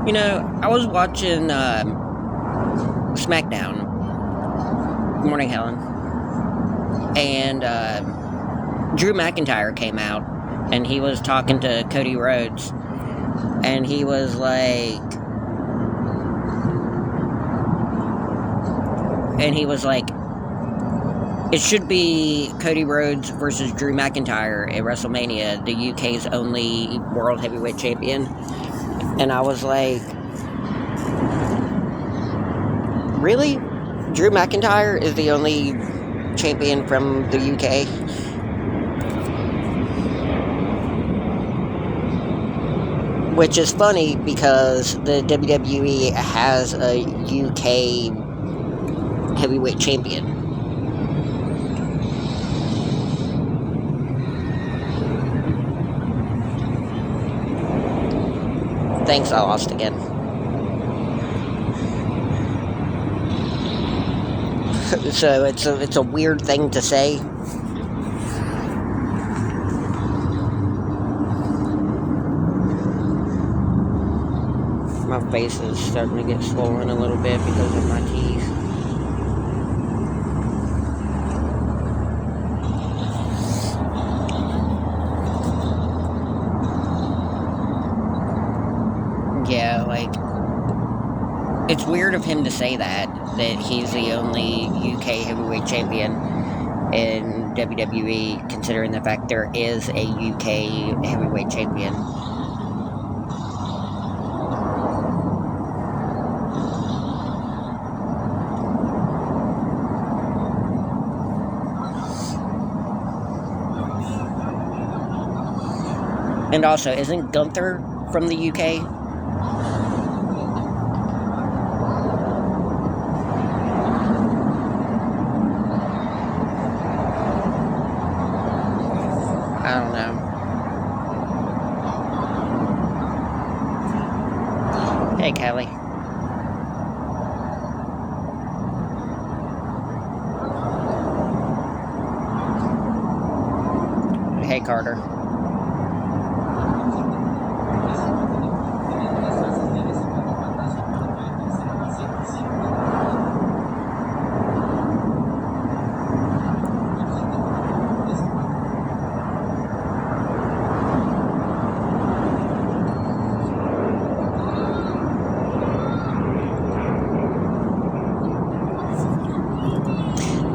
You know, I was watching SmackDown. Good morning, Helen. And Drew McIntyre came out, and he was talking to Cody Rhodes, and he was like, it should be Cody Rhodes versus Drew McIntyre at WrestleMania, the UK's only World Heavyweight Champion. And I was like, really? Drew McIntyre is the only champion from the UK? Which is funny because the WWE has a UK heavyweight champion. Thanks, I lost again. So it's a weird thing to say. My face is starting to get swollen a little bit because of my teeth. Yeah, like, it's weird of him to say that he's the only UK heavyweight champion in WWE, considering the fact there is a UK heavyweight champion. And also, isn't Gunther from the UK? I don't know. Hey, Kelly. Hey, Carter.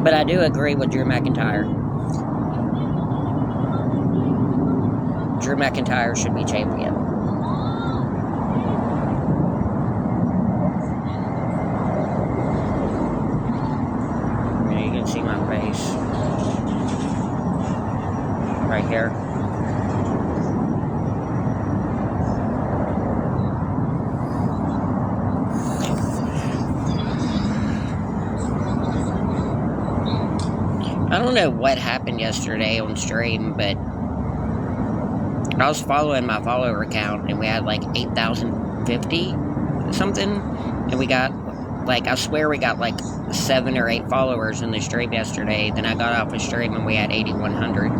But I do agree with Drew McIntyre. Drew McIntyre should be champion. Yeah, you can see my face. Right here. I don't know what happened yesterday on stream, but I was following my follower count, and we had like 8,050 something, and we got, like, I swear we got like 7 or 8 followers in the stream yesterday. Then I got off the stream and we had 8,100.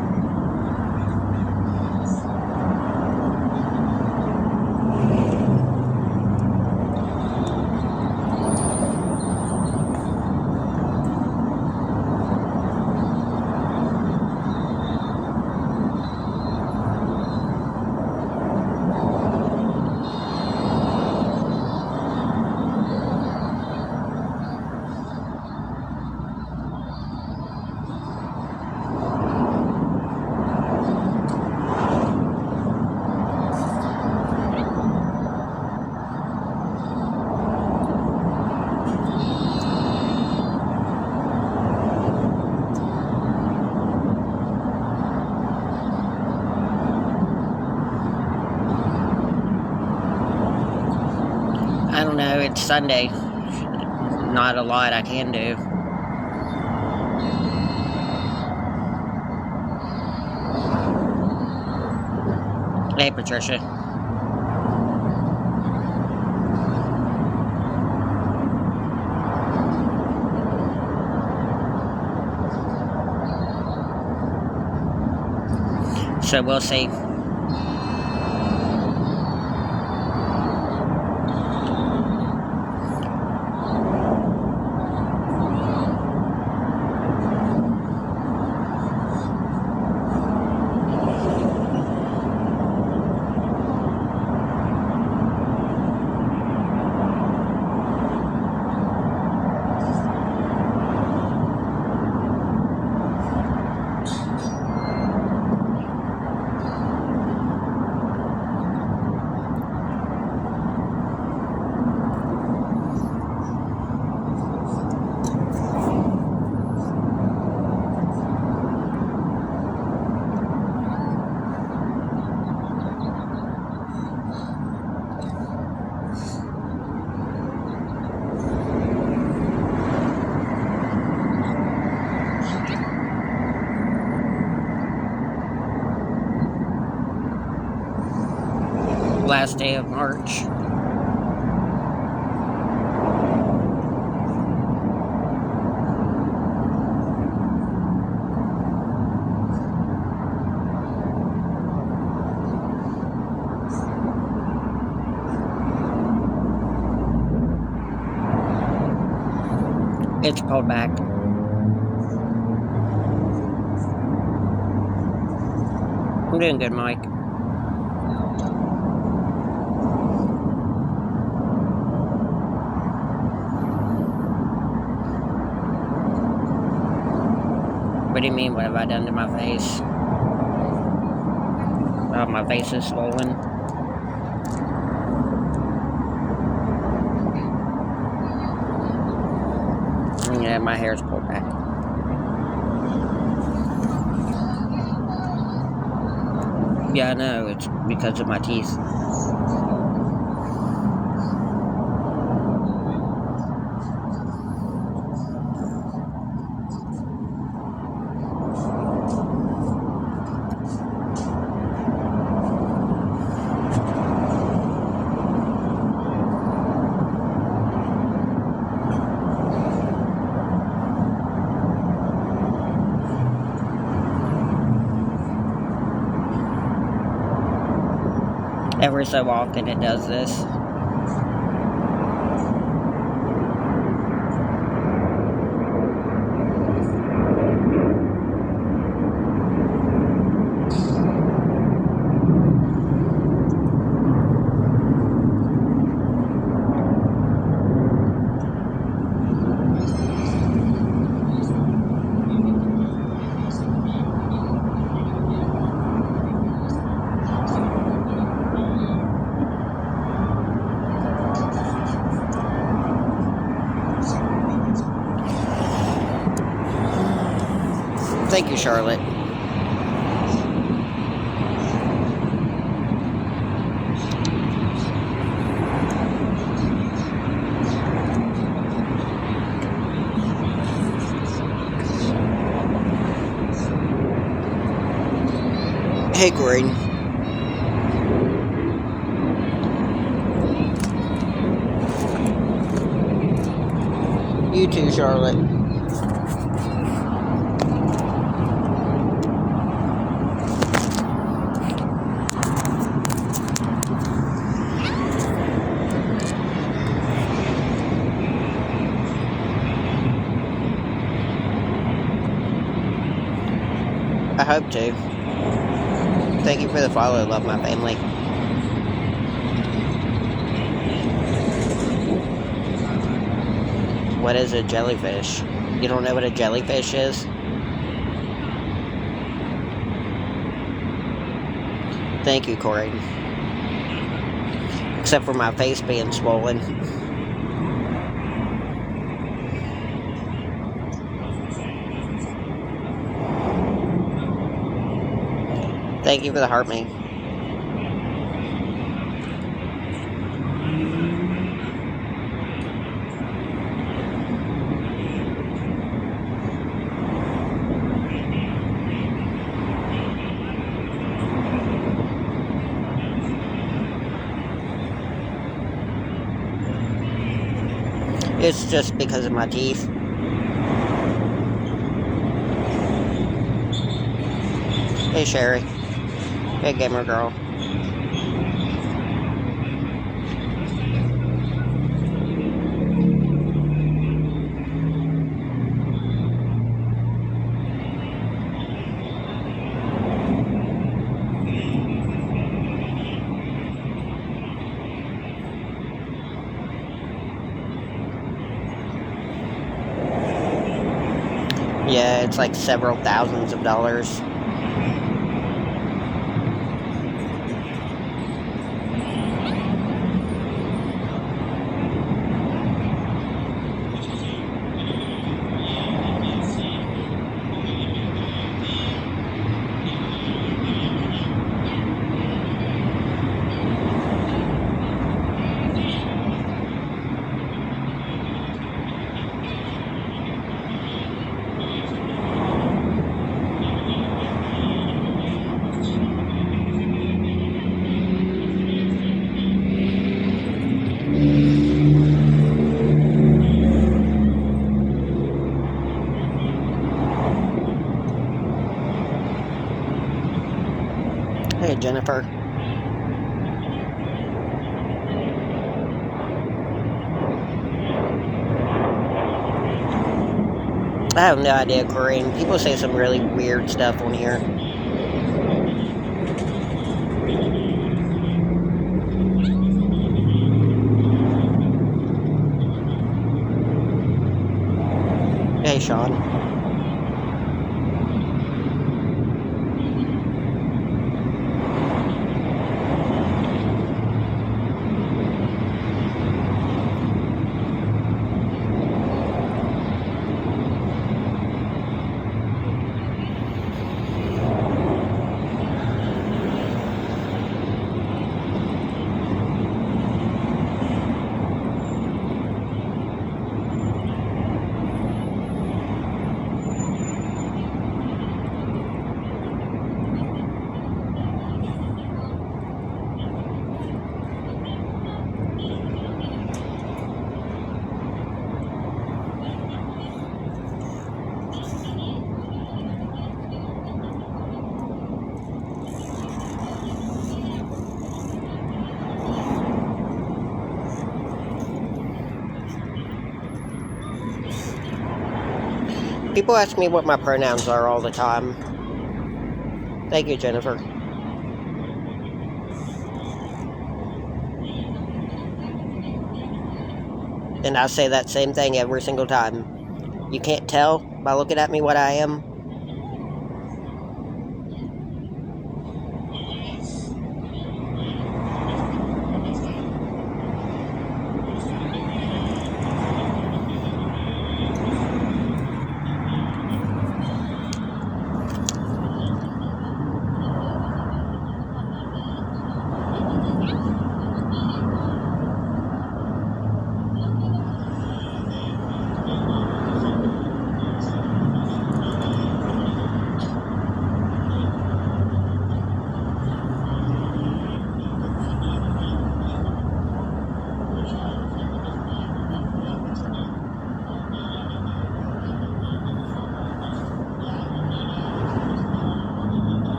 I don't know, it's Sunday. Not a lot I can do. Hey, Patricia. So we'll see. last day of March. It's pulled back. I'm doing good, Mike. What do you mean, what have I done to my face? Oh, my face is swollen. Yeah, my hair's pulled back. Yeah, I know, it's because of my teeth. Every so often it does this. Thank you, Charlotte. Hey, Gordon. You too, Charlotte. I hope to. Thank you for the follow, love my family. What is a jellyfish? You don't know what a jellyfish is? Thank you, Corey. Except for my face being swollen. Thank you for the heart, me. It's just because of my teeth. Hey, Sherry. Hey, gamer girl. Yeah, it's like several thousands of dollars. Hey, Jennifer. I have no idea, Corinne. People say some really weird stuff on here. Hey, Sean. People ask me what my pronouns are all the time. Thank you, Jennifer. And I say that same thing every single time. You can't tell by looking at me what I am.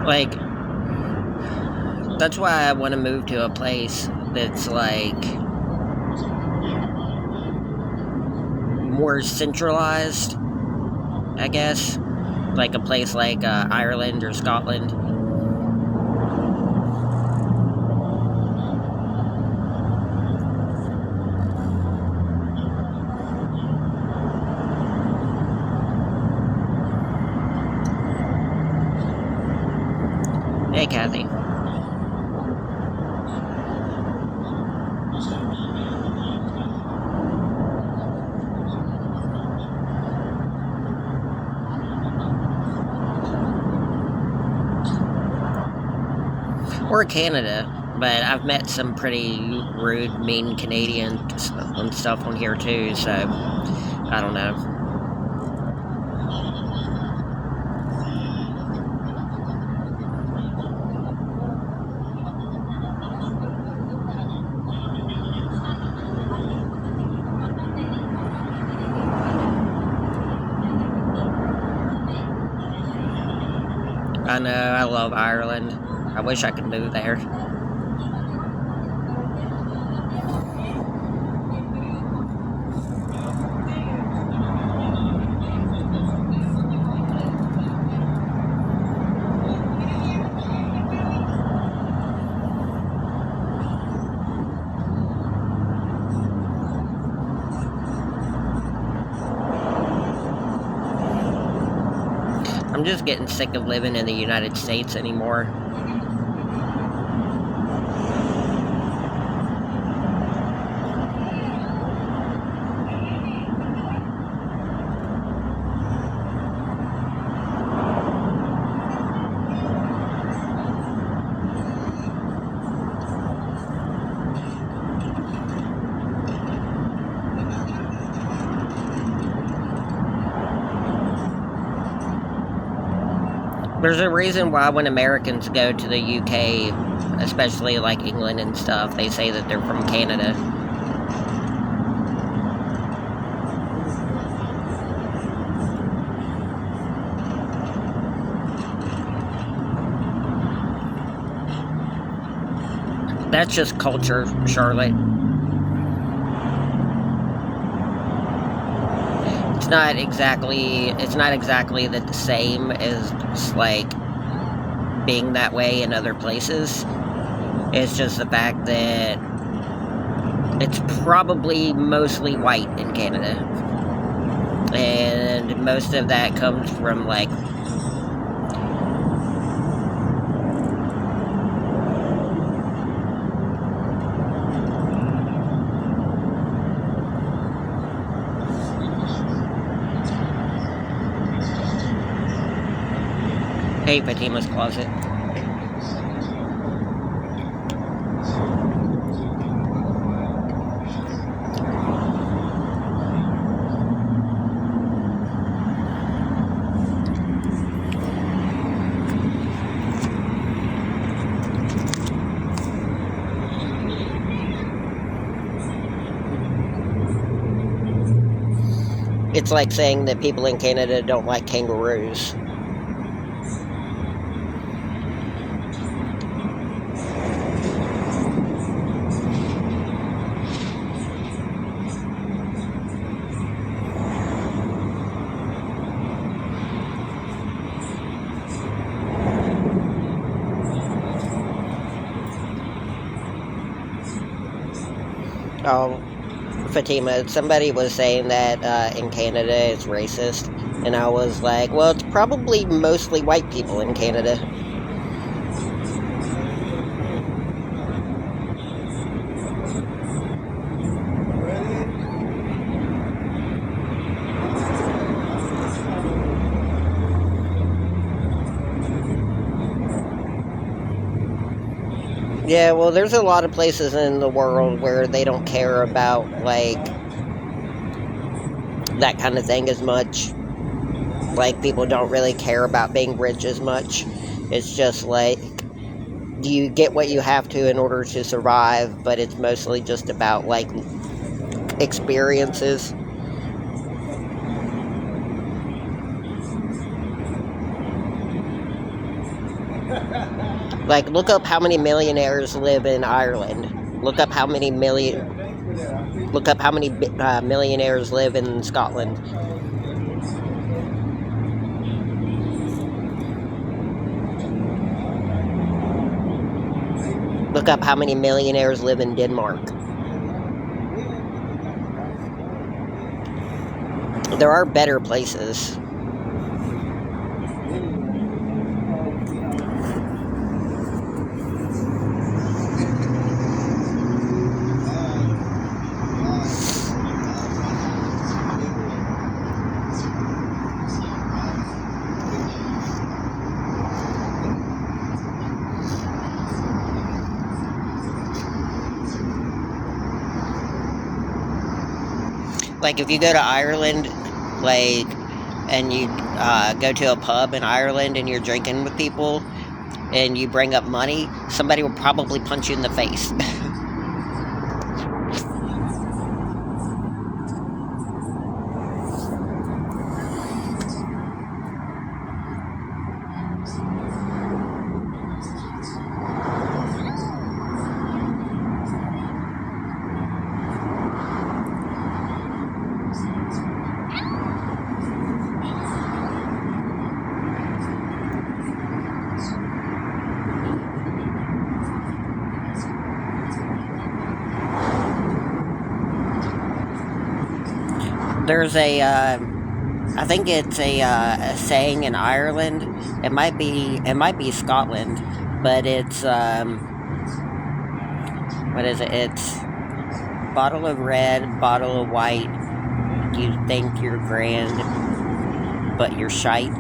Like, that's why I want to move to a place that's, like, more centralized, I guess. Like a place like Ireland or Scotland. Hey, Kathy. Or Canada, but I've met some pretty rude, mean Canadians and stuff on here too, so I don't know. I know, I love Ireland. I wish I could move there. I'm just getting sick of living in the United States anymore. There's a reason why when Americans go to the UK, especially like England and stuff, they say that they're from Canada. that's just culture, Charlotte. It's not exactly the same as like being that way in other places. It's just the fact that it's probably mostly white in Canada, and most of that comes from like hey, Fatima's Closet. It's like saying that people in Canada don't like kangaroos. Oh, Fatima, somebody was saying that in Canada it's racist, and I was like, well, it's probably mostly white people in Canada. Yeah, well, there's a lot of places in the world where they don't care about, like, that kind of thing as much. Like, people don't really care about being rich as much. It's just like, you get what you have to in order to survive, but it's mostly just about, like, experiences. Like, look up how many millionaires live in Ireland. Look up how many millionaires live in Scotland. Look up how many millionaires live in Denmark. There are better places. Like, if you go to Ireland, like, and you go to a pub in Ireland and you're drinking with people and you bring up money, somebody will probably punch you in the face. There's I think it's a saying in Ireland. It might be Scotland, but it's what is it? It's bottle of red, bottle of white. You think you're grand, but you're shite.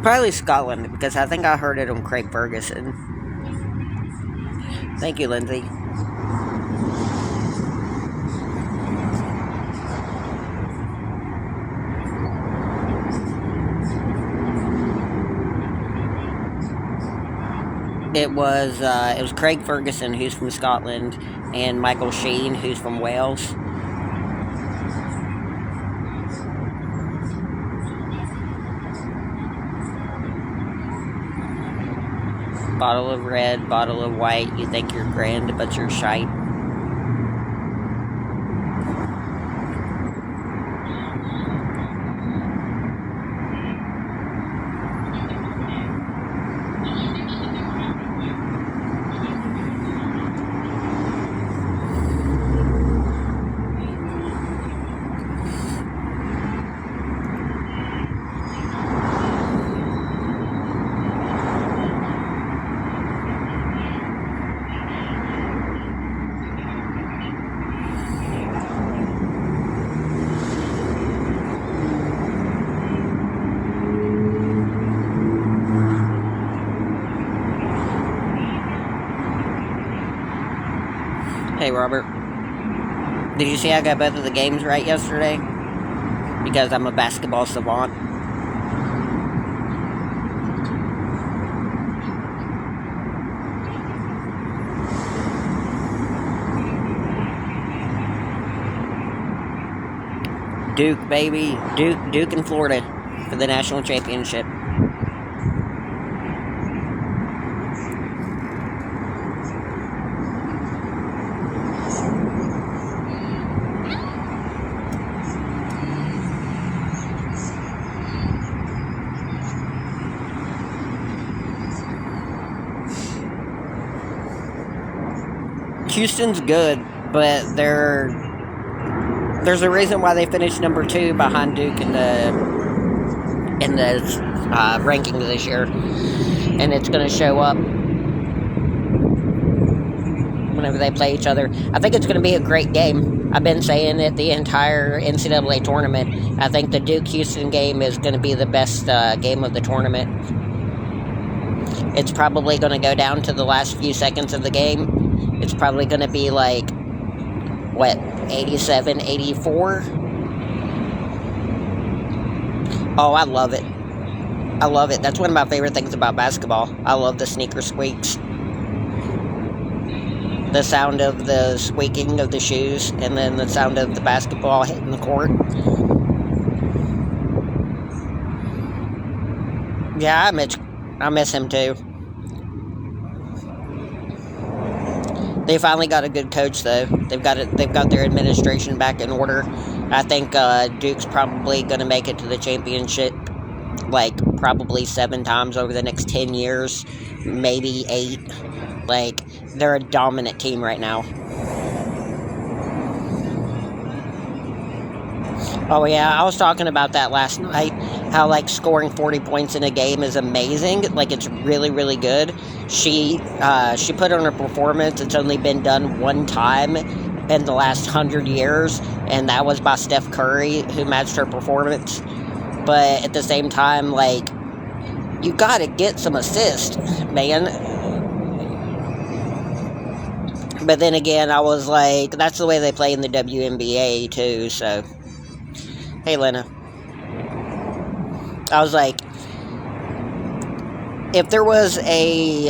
probably Scotland, because I think I heard it on Craig Ferguson. Thank you, Lindsay. It was Craig Ferguson, who's from Scotland, and Michael Sheen, who's from Wales. Bottle of red, bottle of white, you think you're grand, but you're shite. Hey, Robert. Did you see I got both of the games right yesterday? Because I'm a basketball savant. Duke, baby. Duke in Florida for the national championship. Houston's good, but there's a reason why they finished number 2 behind Duke in the rankings this year, and it's going to show up whenever they play each other. I think it's going to be a great game. I've been saying it the entire NCAA tournament. I think the Duke-Houston game is going to be the best game of the tournament. It's probably going to go down to the last few seconds of the game. It's probably going to be like, what, 87, 84? Oh, I love it. I love it. That's one of my favorite things about basketball. I love the sneaker squeaks. The sound of the squeaking of the shoes, and then the sound of the basketball hitting the court. Yeah, I miss him too. They finally got a good coach, though. They've got their administration back in order. I think Duke's probably going to make it to the championship, like, probably 7 times over the next 10 years, maybe 8. Like, they're a dominant team right now. Oh, yeah, I was talking about that last night, how, like, scoring 40 points in a game is amazing. Like, it's really, really good. She put on her performance. It's only been done one time in the last 100 years, and that was by Steph Curry, who matched her performance. But at the same time, like, you gotta get some assists, man. But then again, I was like, that's the way they play in the WNBA, too, so... Hey, Lena. I was like, if there was a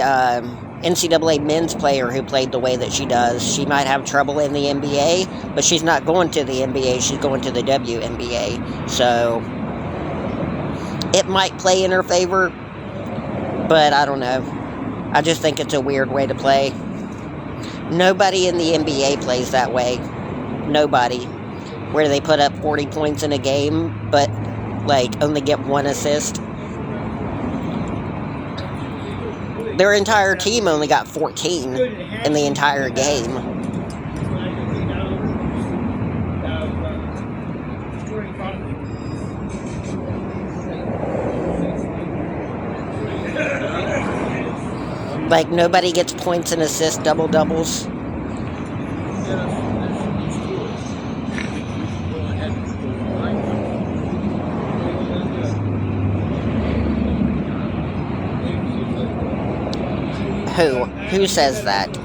NCAA men's player who played the way that she does, she might have trouble in the NBA, but she's not going to the NBA, she's going to the WNBA. So, it might play in her favor, but I don't know. I just think it's a weird way to play. Nobody in the NBA plays that way. Nobody. Where they put up 40 points in a game, but, like, only get 1 assist. Their entire team only got 14 in the entire game. Like, nobody gets points and assists, double-doubles. Who says that?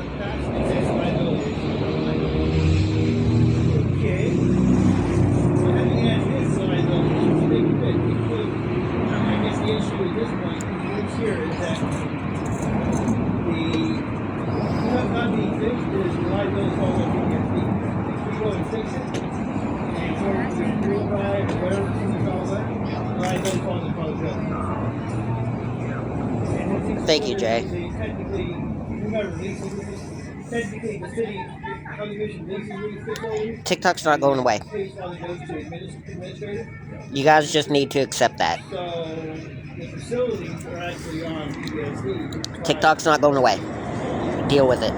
Thank you, Jay. TikTok's not going away. You guys just need to accept that. TikTok's not going away. Deal with it.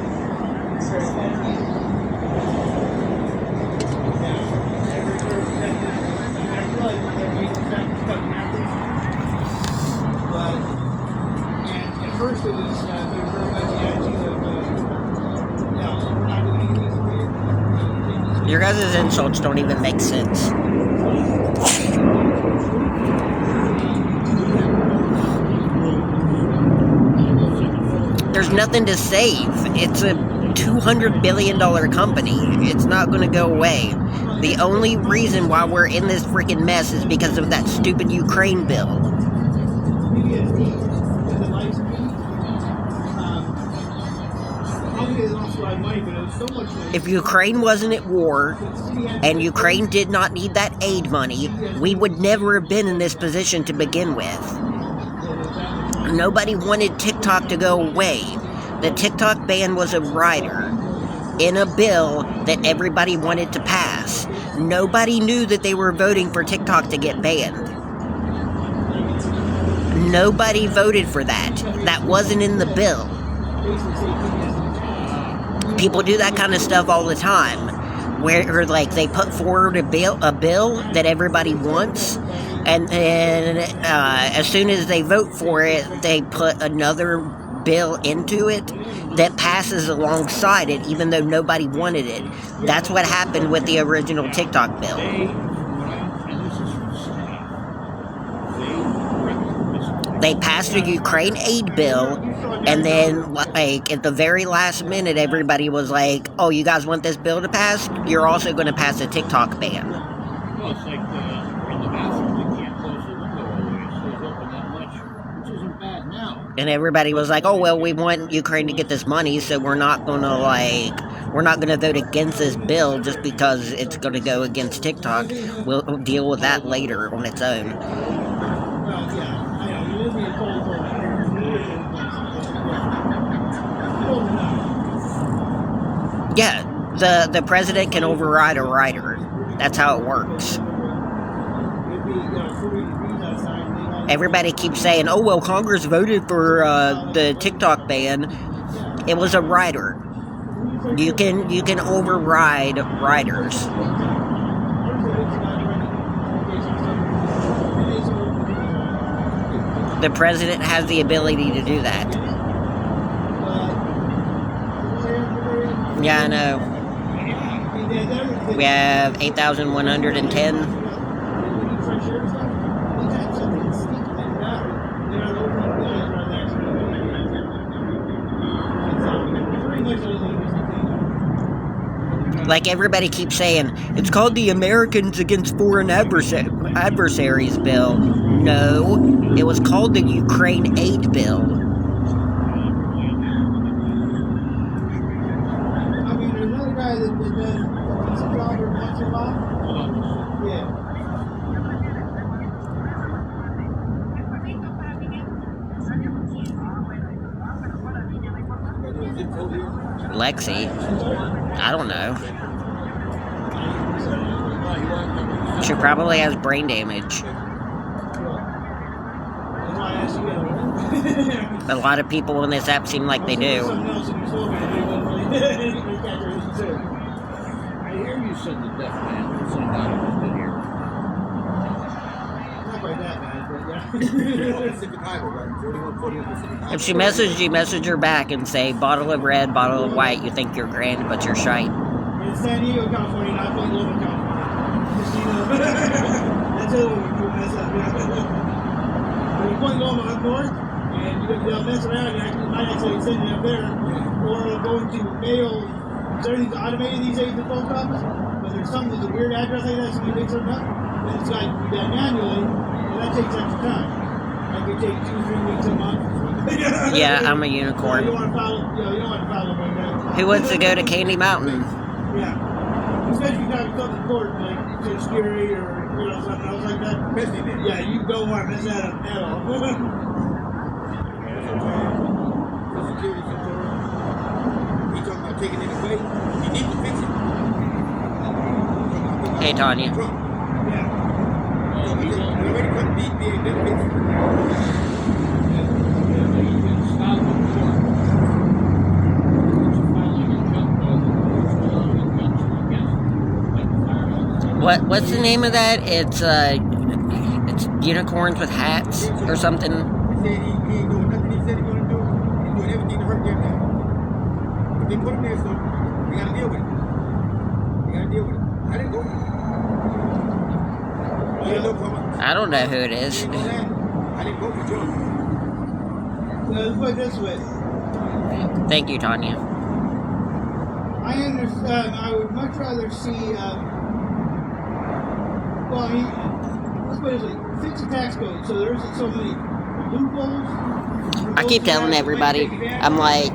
First it was your guys' insults don't even make sense. There's nothing to save. It's a $200 billion company. It's not going to go away. The only reason why we're in this freaking mess is because of that stupid Ukraine bill. If Ukraine wasn't at war, and Ukraine did not need that aid money, we would never have been in this position to begin with. Nobody wanted TikTok to go away. The TikTok ban was a rider in a bill that everybody wanted to pass. Nobody knew that they were voting for TikTok to get banned. Nobody voted for that. That wasn't in the bill. People do that kind of stuff all the time, where like they put forward a bill that everybody wants, and then as soon as they vote for it, they put another bill into it that passes alongside it, even though nobody wanted it. That's what happened with the original TikTok bill. They passed a Ukraine aid bill, and then, like, at the very last minute, everybody was like, oh, you guys want this bill to pass? You're also going to pass a TikTok ban. Well, it's like in the bathroom, they can't close the window all the way. It stays open that much, which isn't bad now. And everybody was like, oh, well, we want Ukraine to get this money, so we're not going to vote against this bill just because it's going to go against TikTok. We'll deal with that later on its own. Yeah, the president can override a rider. That's how it works. Everybody keeps saying, oh, well, Congress voted for the TikTok ban. It was a rider. You can override riders. The president has the ability to do that. Yeah, I know. We have 8,110. Like everybody keeps saying, it's called the Americans Against Foreign Adversaries Bill. No, it was called the Ukraine Aid Bill. Lexi? I don't know. She probably has brain damage. A lot of people on this app seem like they do. I hear you said the deaf man. Some doctors did here. Not by that bad, but yeah. If she messaged you, message her back and say, bottle of red, bottle of white, you think you're grand, but you're shite. In San Diego, California, not Point Loma, California. Just so you know. That's it when we mess up. When Point Loma up north, And they'll mess around and actually might actually send it up there. Or it'll go into mail. So everything's automated these days at the post office. But there's some with a weird address like that, so you make something up. Then it's got to be done manually. And that takes extra time. Like it takes 2-3 weeks a month. Yeah, I'm a unicorn. You don't want to follow, you don't want to follow like that. Who wants to go to Candy Mountain? Yeah. Especially if you got something important like Social Security or something else like that. Yeah, you don't want to mess that up at all. He talking about taking it away. You need to fix it. Hey, Tanya. Yeah. What's the name of that? It's unicorns with hats or something. He said he ain't doing nothing he said he's going to do. He's doing everything to hurt them now. But they put him there, so we got to deal with it. We got to deal with it. I didn't go. I don't know who it is. I didn't go for John. Let's put it this way. Thank you, Tanya. I understand. I would much rather see. Well, I mean, let's put it this way. Fix the tax code so there isn't so many loopholes. I keep telling everybody, I'm like,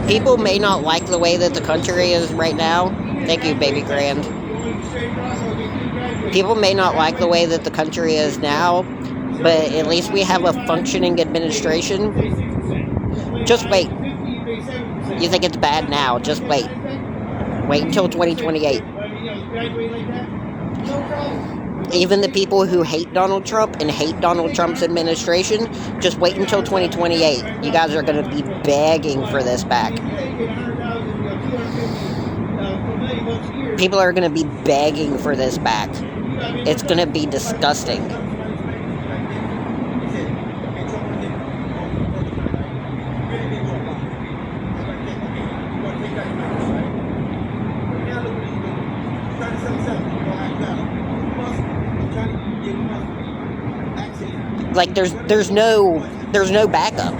people may not like the way that the country is right now. Thank you, baby grand. People may not like the way that the country is now, but at least we have a functioning administration. Just wait. You think it's bad now, just wait. Wait until 2028. Even the people who hate Donald Trump and hate Donald Trump's administration, just wait until 2028. You guys are going to be begging for this back. People are going to be begging for this back. It's going to be disgusting. Like there's no backup.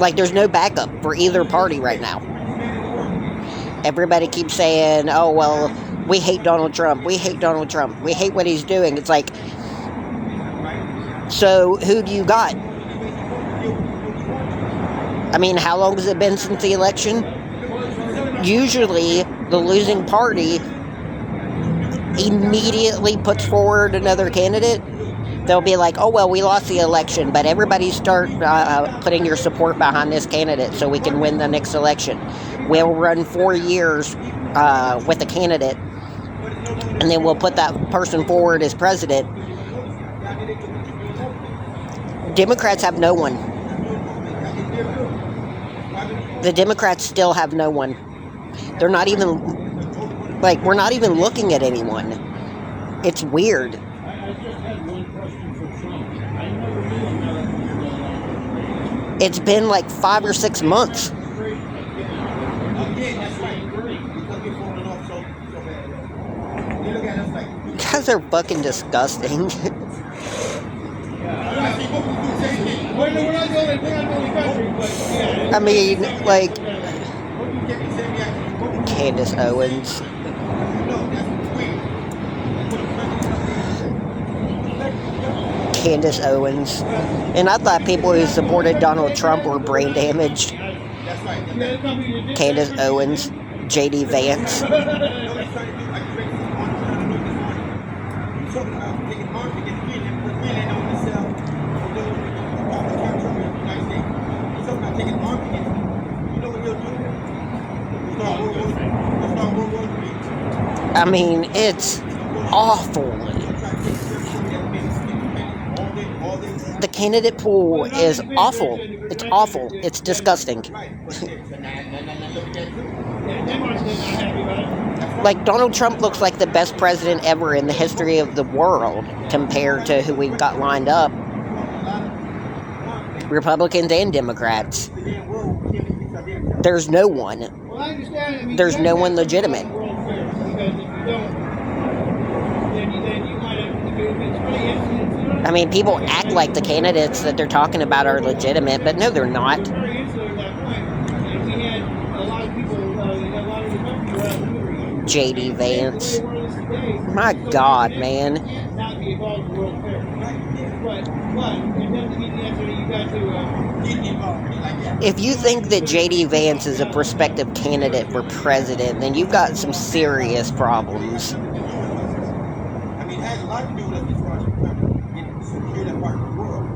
Like there's no backup for either party right now. Everybody keeps saying, "Oh well, we hate Donald Trump. We hate Donald Trump. We hate what he's doing." It's like, so who do you got? I mean, how long has it been since the election? Usually, the losing party immediately puts forward another candidate. They'll be like, oh, well, we lost the election, but everybody start putting your support behind this candidate so we can win the next election. We'll run 4 years with a candidate, and then we'll put that person forward as president. Democrats have no one. The Democrats still have no one. They're not even, like, we're not even looking at anyone. It's weird. I just had one question for Trump. I never knew another. It's been like 5 or 6 months. Again, that's right. Because you're falling off so bad. You look at us like. You guys are fucking disgusting. We're not the only country, but yeah. I mean, like, Candace Owens. Candace Owens. And I thought people who supported Donald Trump were brain damaged. Candace Owens. J.D. Vance. I mean, it's awful. The candidate pool is awful. It's awful. It's disgusting. Like, Donald Trump looks like the best president ever in the history of the world compared to who we've got lined up. Republicans and Democrats. There's no one. There's no one legitimate. don't, then you might have. It's really interesting. I mean, people act like the candidates that they're talking about are legitimate, but no, they're not. We're very insular at that point, and we had a lot of people, a lot of the country who had immigrants. J.D. Vance. My God, man. Not be involved in World Fair. But it doesn't mean the answer. You got to get involved. If you think that J.D. Vance is a prospective candidate for president, then you've got some serious problems. I mean, it has a lot to do with us as far as getting secure that part of the world.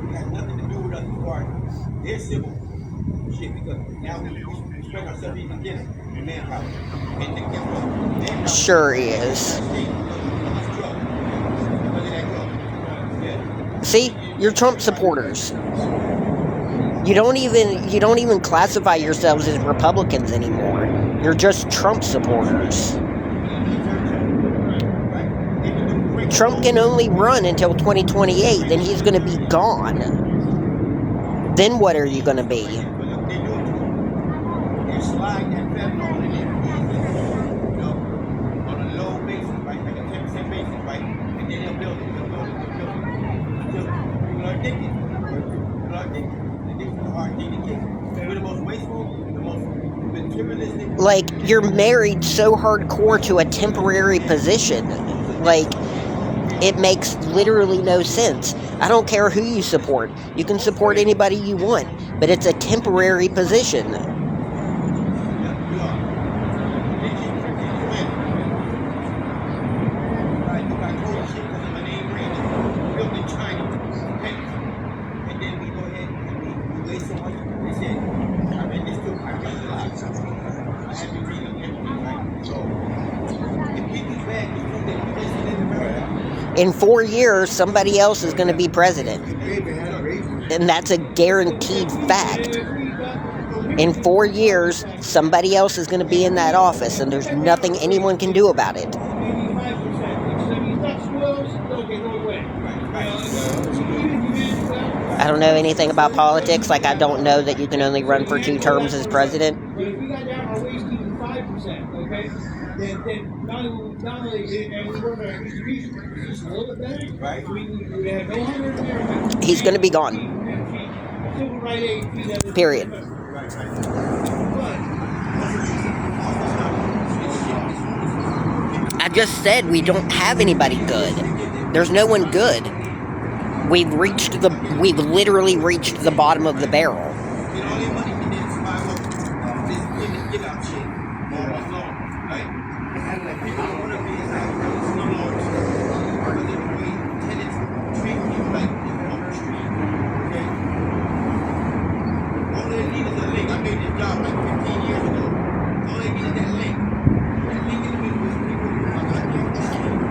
It has nothing to do with us as far as their civil shit, because now we spread ourselves even against manpower. And then guess what? Manpower Sure is. See, you're Trump supporters. You don't even classify yourselves as Republicans anymore. You're just Trump supporters. Trump can only run until 2028, then he's going to be gone. Then what are you going to be? Like, you're married so hardcore to a temporary position. Like, it makes literally no sense. I don't care who you support. You can support anybody you want, but it's a temporary position. In 4 years, somebody else is going to be president. And that's a guaranteed fact. In 4 years, somebody else is going to be in that office, and there's nothing anyone can do about it. I don't know anything about politics. Like, I don't know that you can only run for 2 terms as president. If we got down our waist even 5%, okay, then not only and we work on our distribution, just a little bit better, right? We have no hunger in America. He's going to be gone. Civil right aid. Period. I just said we don't have anybody good. There's no one good. We've literally reached the bottom of the barrel.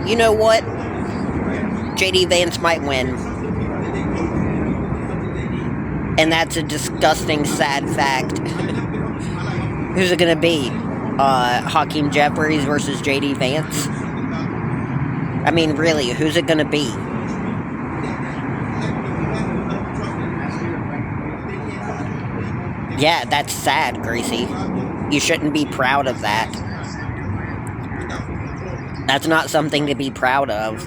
You know what? J.D. Vance might win. And that's a disgusting, sad fact. Who's it going to be? Hakeem Jeffries versus J.D. Vance? I mean, really, who's it going to be? Yeah, that's sad, Gracie. You shouldn't be proud of that. That's not something to be proud of.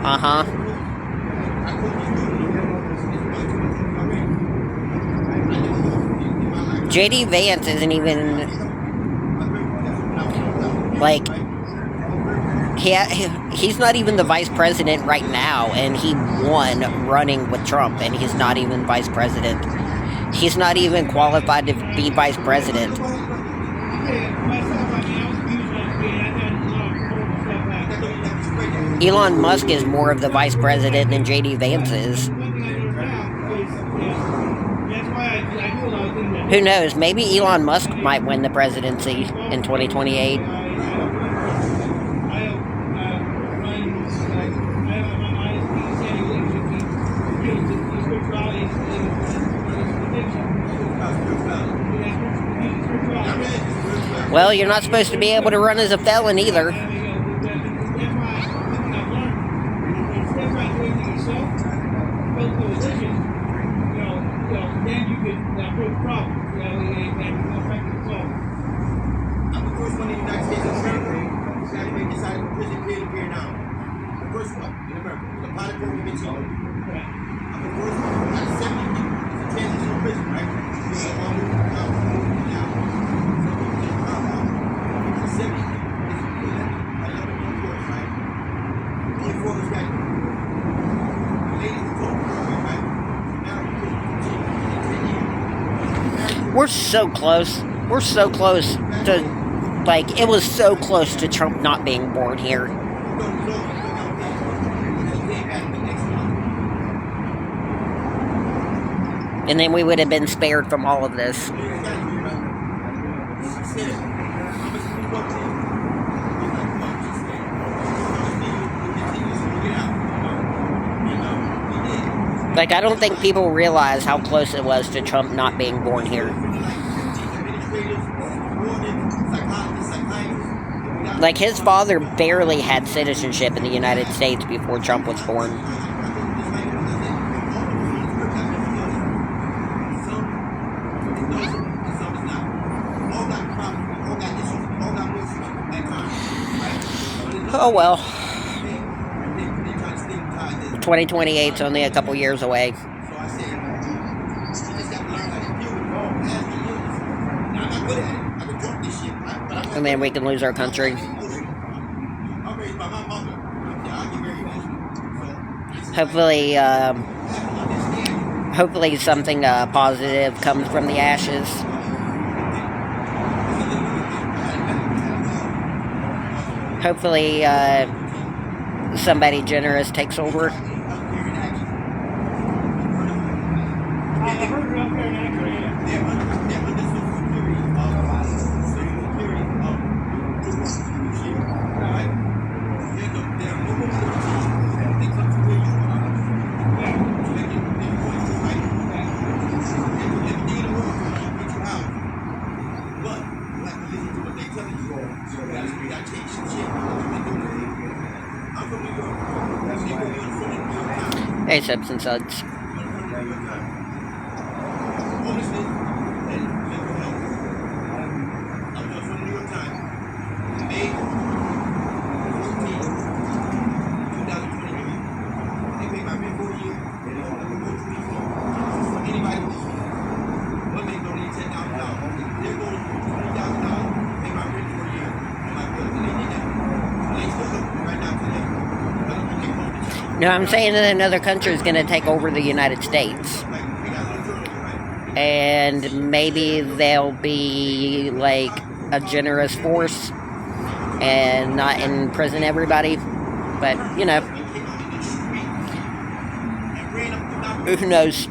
Uh-huh. J.D. Vance isn't even, like, he's not even the vice president right now, and he won running with Trump, and he's not even vice president. He's not even qualified to be vice president. Elon Musk is more of the vice president than J.D. Vance is. Who knows? Maybe Elon Musk might win the presidency in 2028. Well, you're not supposed to be able to run as a felon either. yourself, come to a decision, then you can approach problems, and affect the result. I'm the first one in the United States of America that decided to prison peer now. The first one in America. The pilot program in Chile. I'm the first one. Out of 70 people. It's a transitional prison, right? So I'm moving down. So I'm moving down. Out of 70 people. It's 11 on course, right? Only 4 of us got it. The ladies were told to go, right? Now we're in prison for 10 years. We're so close. We're so close to, like, it was so close to Trump not being born here. And then we would have been spared from all of this. Like, I don't think people realize how close it was to Trump not being born here. Like, his father barely had citizenship in the United States before Trump was born. Oh well. 2028 is only a couple years away. And then we can lose our country. Hopefully, hopefully something positive comes from the ashes. Hopefully, somebody generous takes over. Hey, Subs and Suds. No, I'm saying that another country is going to take over the United States. And maybe they'll be like a generous force and not imprison everybody. But, you know, who knows?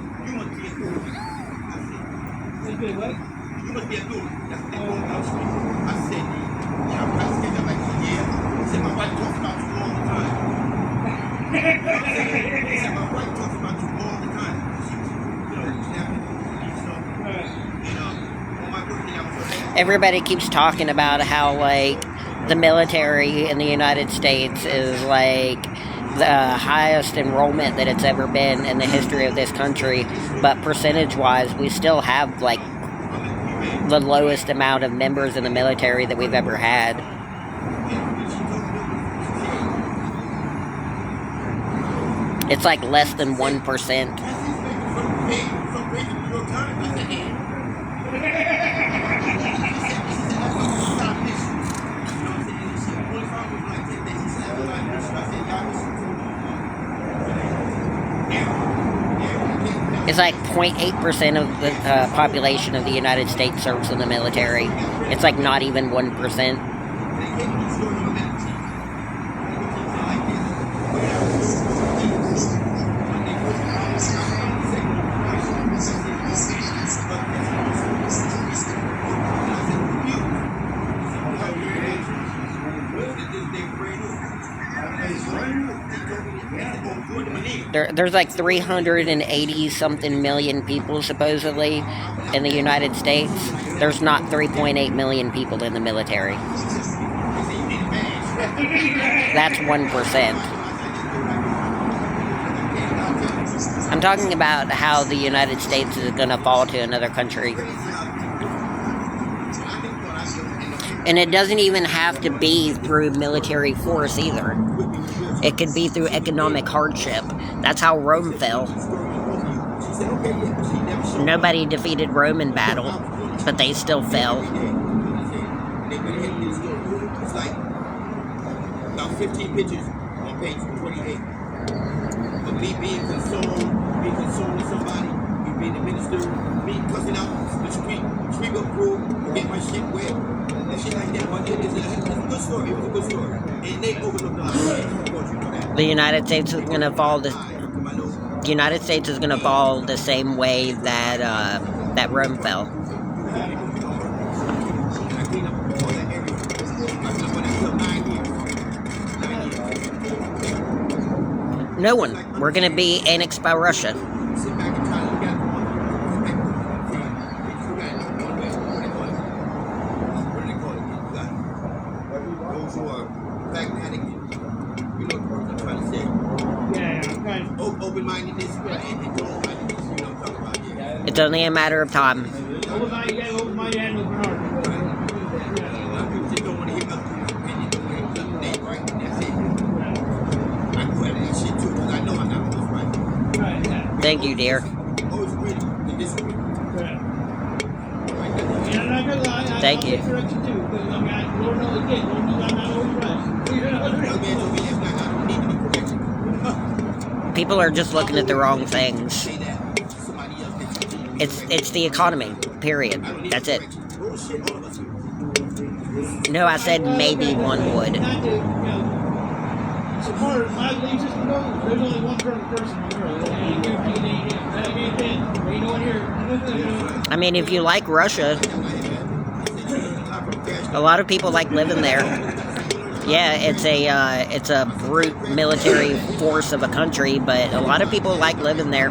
Everybody keeps talking about how, like, the military in the United States is, like, the highest enrollment that it's ever been in the history of this country. But percentage-wise, we still have, like, the lowest amount of members in the military that we've ever had. It's like less than 1%. It's like 0.8% of the population of the United States serves in the military. It's like not even 1%. There's like 380-something million people, supposedly, in the United States. There's not 3.8 million people in the military. That's 1%. talking about how the United States is going to fall to another country. And it doesn't even have to be through military force either. It could be through economic hardship. That's how Rome fell. Nobody defeated Rome in battle, but they still fell. It's like about 15 pictures on page 28 of me being consoled with somebody, me being the minister, me cussing out the street up crew, getting my shit wet, and shit like that. But it's a good story. It was a good story. And they overlooked a lot of things. The United States is going to fall. The United States is going to fall the same way that that Rome fell. No one. We're going to be annexed by Russia. It's only a matter of time. Thank you, dear. Thank you. People are just looking at the wrong things. It's the economy, period. That's it. No, I said maybe one would. As far as my belief system goes, there's only one perfect person in the world. I mean, if you like Russia, a lot of people like living there. Yeah, it's a brute military force of a country, but a lot of people like living there.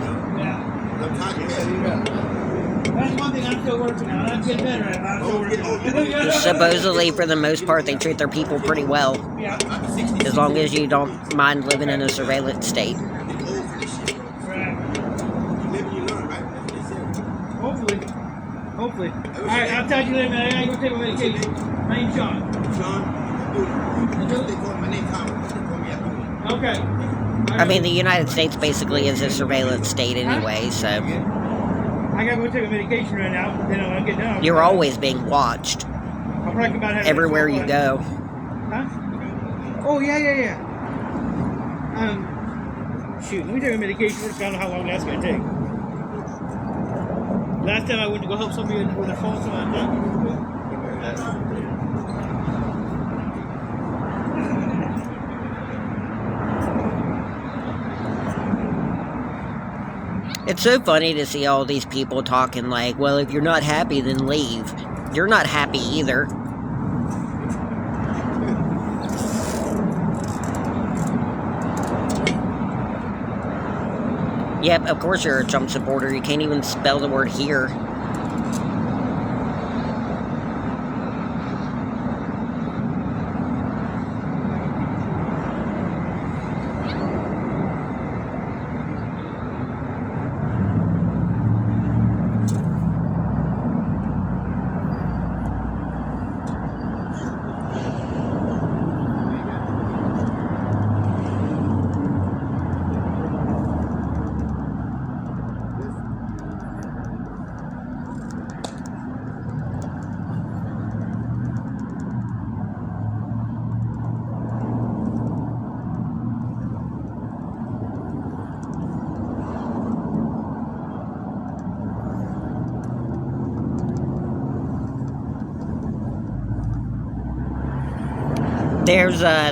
That's one thing I'm still working on. I'm getting better at it. I'm still working on it. Supposedly, for the most part, they treat their people pretty well. Yeah. As long as you don't mind living in a surveillance state. Hopefully. Alright, I'll tell you later, man. I gotta go take my medication. My name's Sean. Okay. I mean, the United States basically is a surveillance state anyway, so... I gotta go take a medication right now, then I'll get done. You're always being watched. I'll probably come out everywhere you go. Huh? Oh, yeah. Shoot, let me take a medication first, find out how long that's gonna take. Last time I went to go help somebody with their phone, so I It's so funny to see all these people talking like, well, if you're not happy, then leave. You're not happy either. Yep, of course you're a Trump supporter. You can't even spell the word here.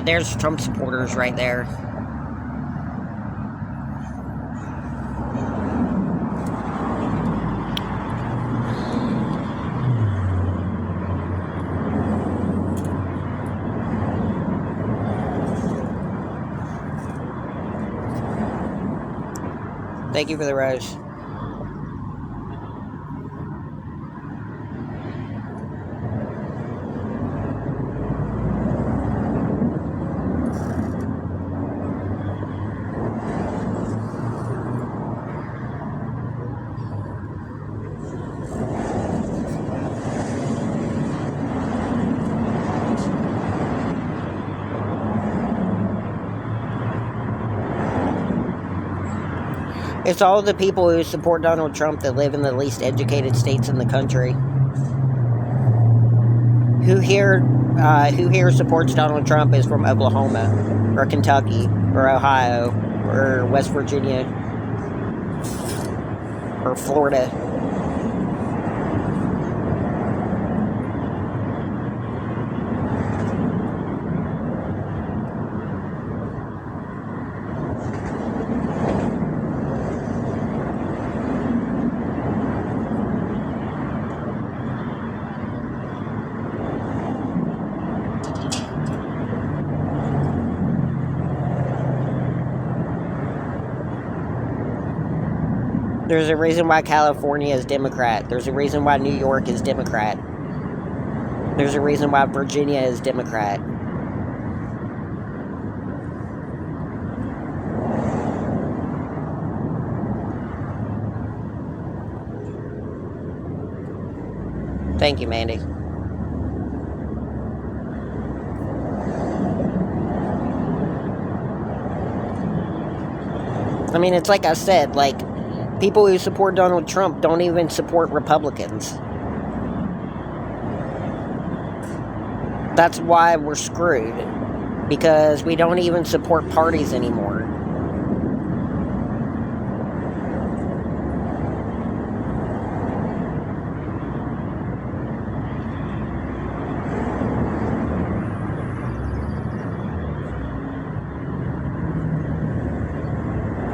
There's Trump supporters right there. Thank you for the rose. It's all the people who support Donald Trump that live in the least educated states in the country. Who here supports Donald Trump is from Oklahoma, or Kentucky, or Ohio, or West Virginia, or Florida. There's a reason why California is Democrat. There's a reason why New York is Democrat. There's a reason why Virginia is Democrat. Thank you, Mandy. I mean, it's like I said, like, people who support Donald Trump don't even support Republicans. That's why we're screwed. Because we don't even support parties anymore.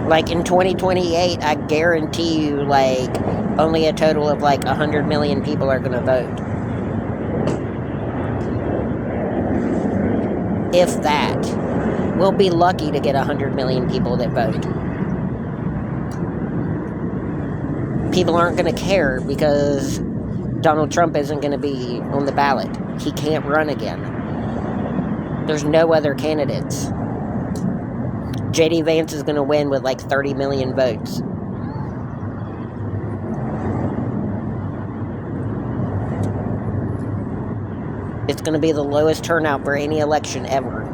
Like, in 2028, I guarantee you, like, only a total of, like, 100 million people are gonna vote. If that. We'll be lucky to get 100 million people that vote. People aren't gonna care because Donald Trump isn't gonna be on the ballot. He can't run again. There's no other candidates. J.D. Vance is going to win with like 30 million votes. It's going to be the lowest turnout for any election ever.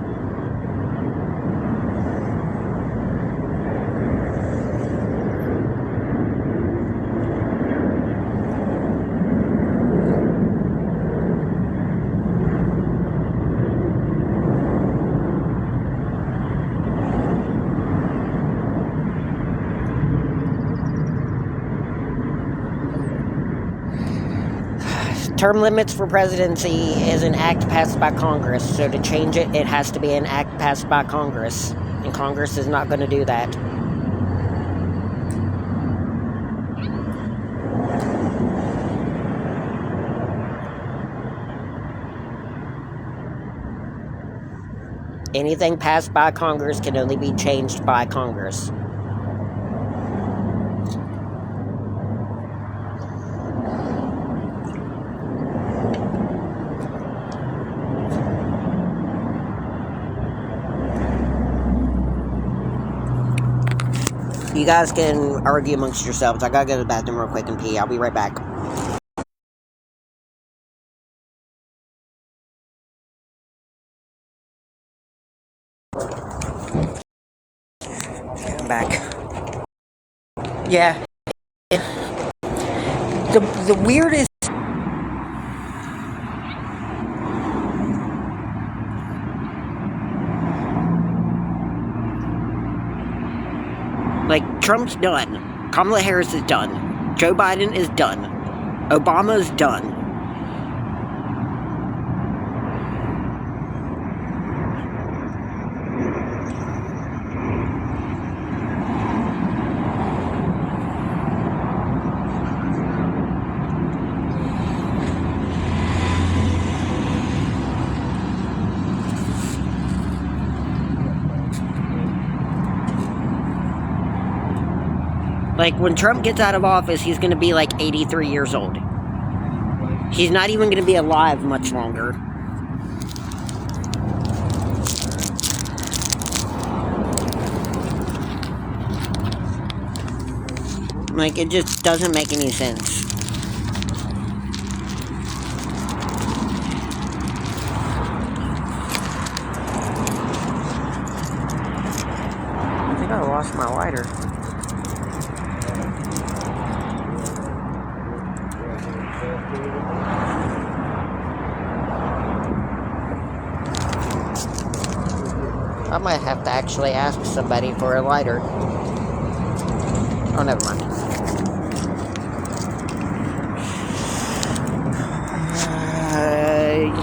Term limits for presidency is an act passed by Congress, so to change it, it has to be an act passed by Congress, and Congress is not going to do that. Anything passed by Congress can only be changed by Congress. You guys can argue amongst yourselves. I gotta go to the bathroom real quick and pee. I'll be right back. I'm back. Yeah. The weirdest... Like, Trump's done. Kamala Harris is done. Joe Biden is done. Obama's done. Like, when Trump gets out of office, he's going to be like 83 years old. He's not even going to be alive much longer. Like, it just doesn't make any sense. I think I lost my lighter. might have to actually ask somebody for a lighter. Oh, never mind.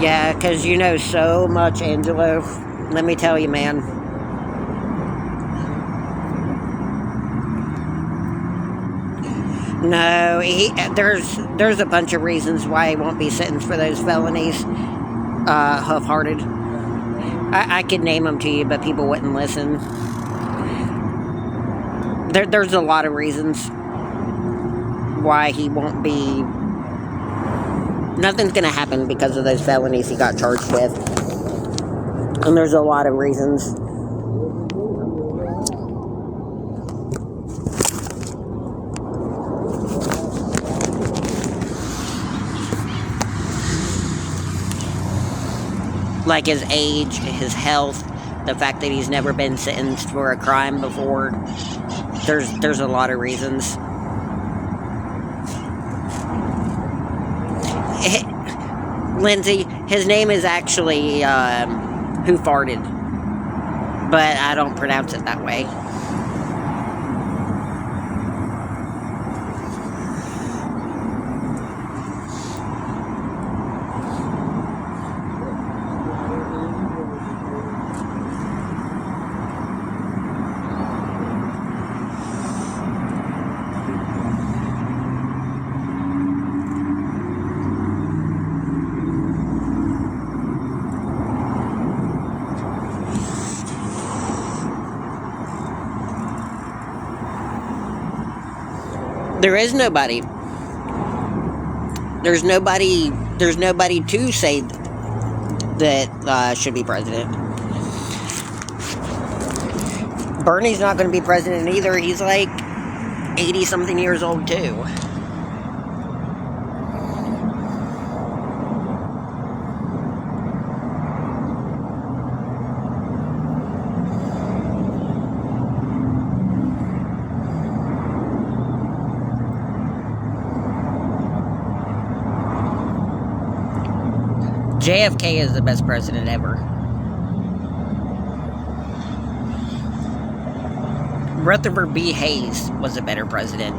Yeah, because you know so much, Angelo. Let me tell you, man. No, there's a bunch of reasons why he won't be sentenced for those felonies. Half-hearted. I could name them to you, but people wouldn't listen. There's a lot of reasons why he won't be. Nothing's gonna happen because of those felonies he got charged with, and there's a lot of reasons. Like his age, his health, the fact that he's never been sentenced for a crime before. There's a lot of reasons. Lindsay, his name is actually Who Farted, but I don't pronounce it that way. There is nobody. There's nobody to say that should be president. Bernie's not going to be president either. He's like 80-something years old too. JFK is the best president ever. Rutherford B. Hayes was a better president.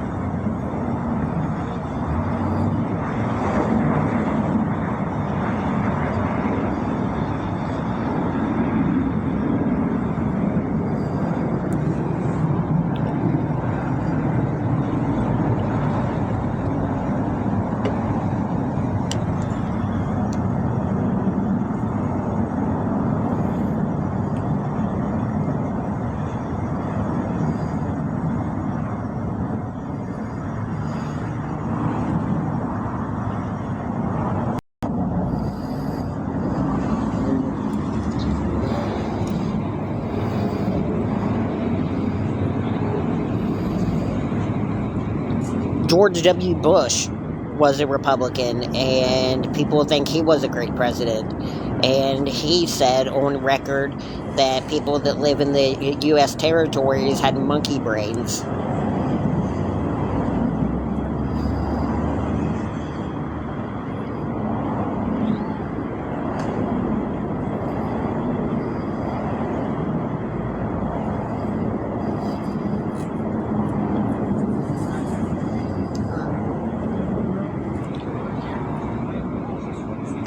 George W. Bush was a Republican, and people think he was a great president. And he said on record that people that live in the U.S. territories had monkey brains.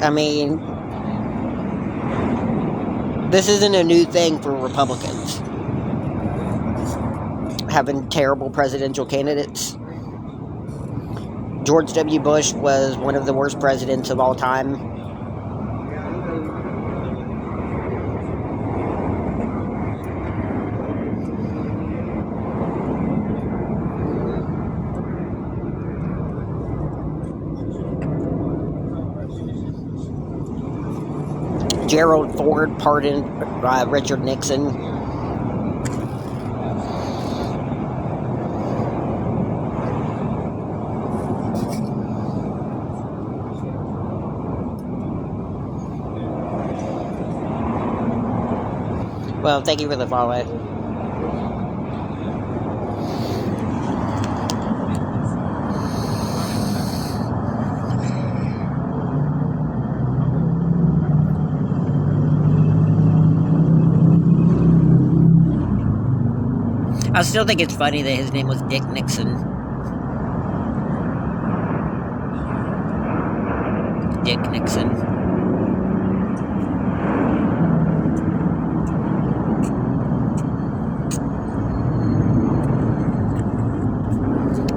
I mean, this isn't a new thing for Republicans, having terrible presidential candidates. George W. Bush was one of the worst presidents of all time. Gerald Ford pardoned Richard Nixon. Well, thank you for the follow. I still think it's funny that his name was Dick Nixon. Dick Nixon.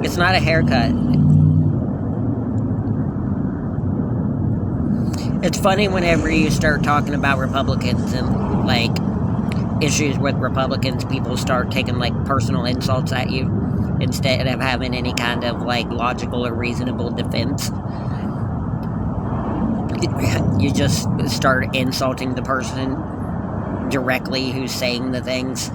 It's not a haircut. It's funny whenever you start talking about Republicans and, like, issues with Republicans, people start taking, like, personal insults at you instead of having any kind of, like, logical or reasonable defense. You just start insulting the person directly who's saying the things.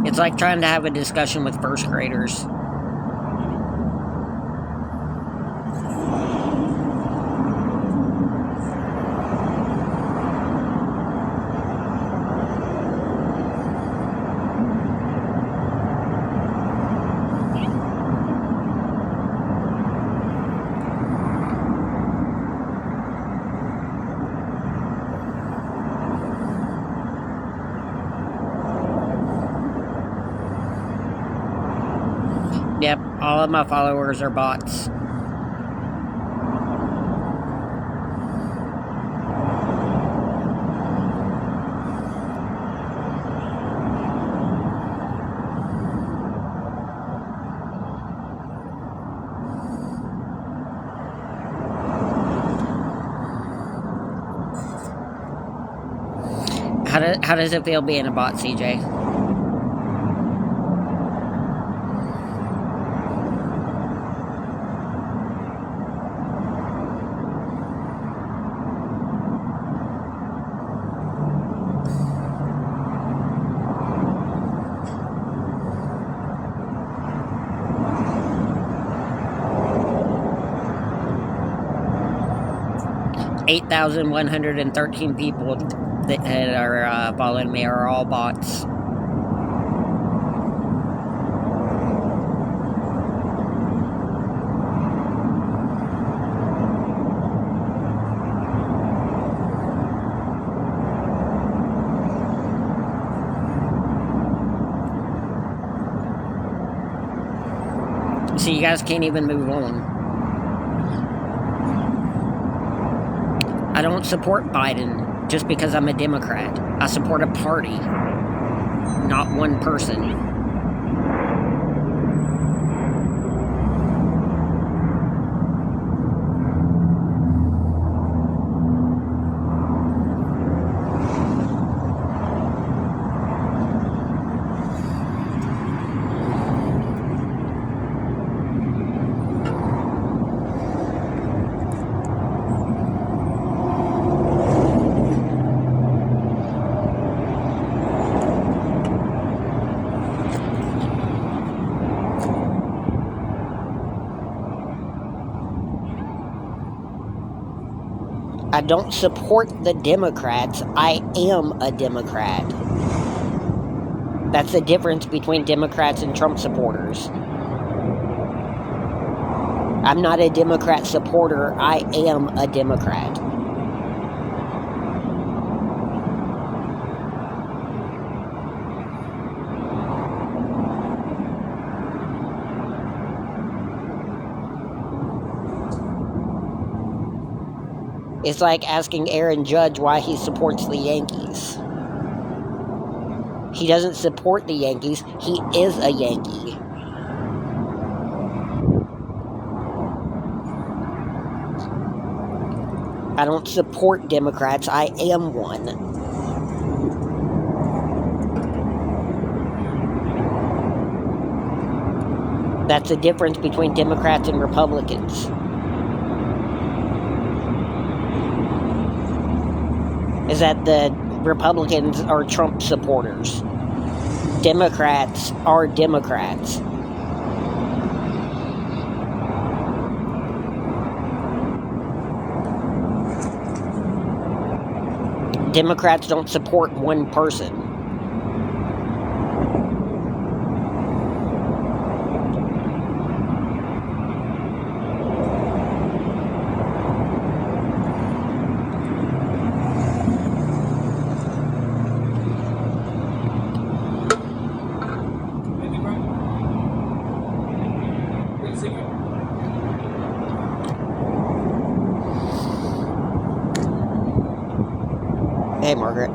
It's like trying to have a discussion with first graders. Yep, all of my followers are bots. How does it feel being a bot, CJ? $8,113 people that are following me are all bots. So you guys can't even move on. I don't support Biden just because I'm a Democrat. I support a party, not one person. I don't support the Democrats. I am a Democrat. That's the difference between Democrats and Trump supporters. I'm not a Democrat supporter. I am a Democrat. It's like asking Aaron Judge why he supports the Yankees. He doesn't support the Yankees. He is a Yankee. I don't support Democrats. I am one. That's the difference between Democrats and Republicans. Is that the Republicans are Trump supporters. Democrats are Democrats. Democrats don't support one person. Hey, Margaret.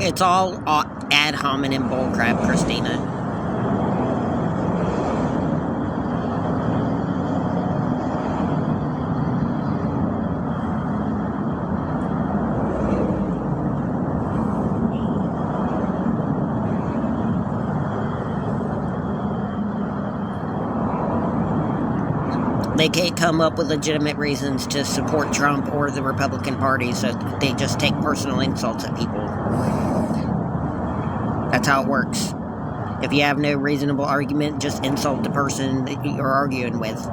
It's all ad hominem bullcrap, Christina. They can't come up with legitimate reasons to support Trump or the Republican Party, so they just take personal insults at people. That's how it works. If you have no reasonable argument, just insult the person that you're arguing with.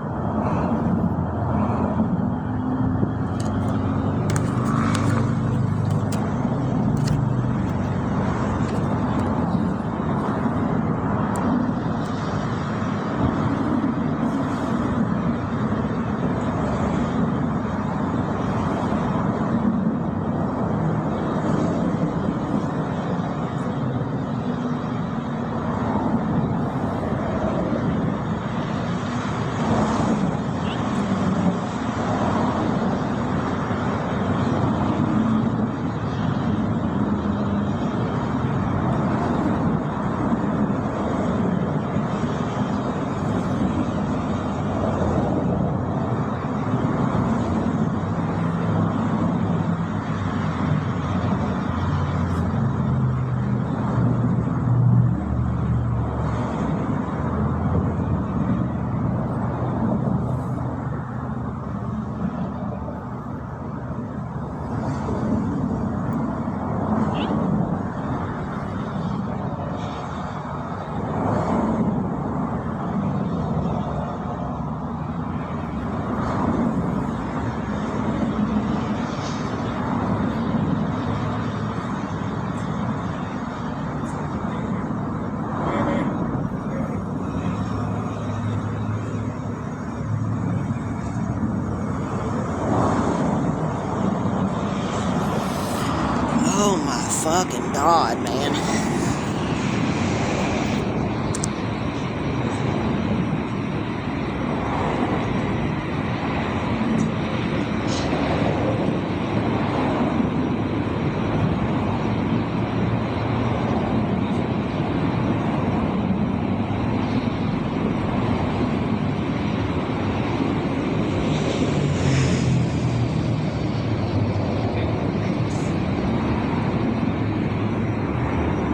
Oh my fucking god, man.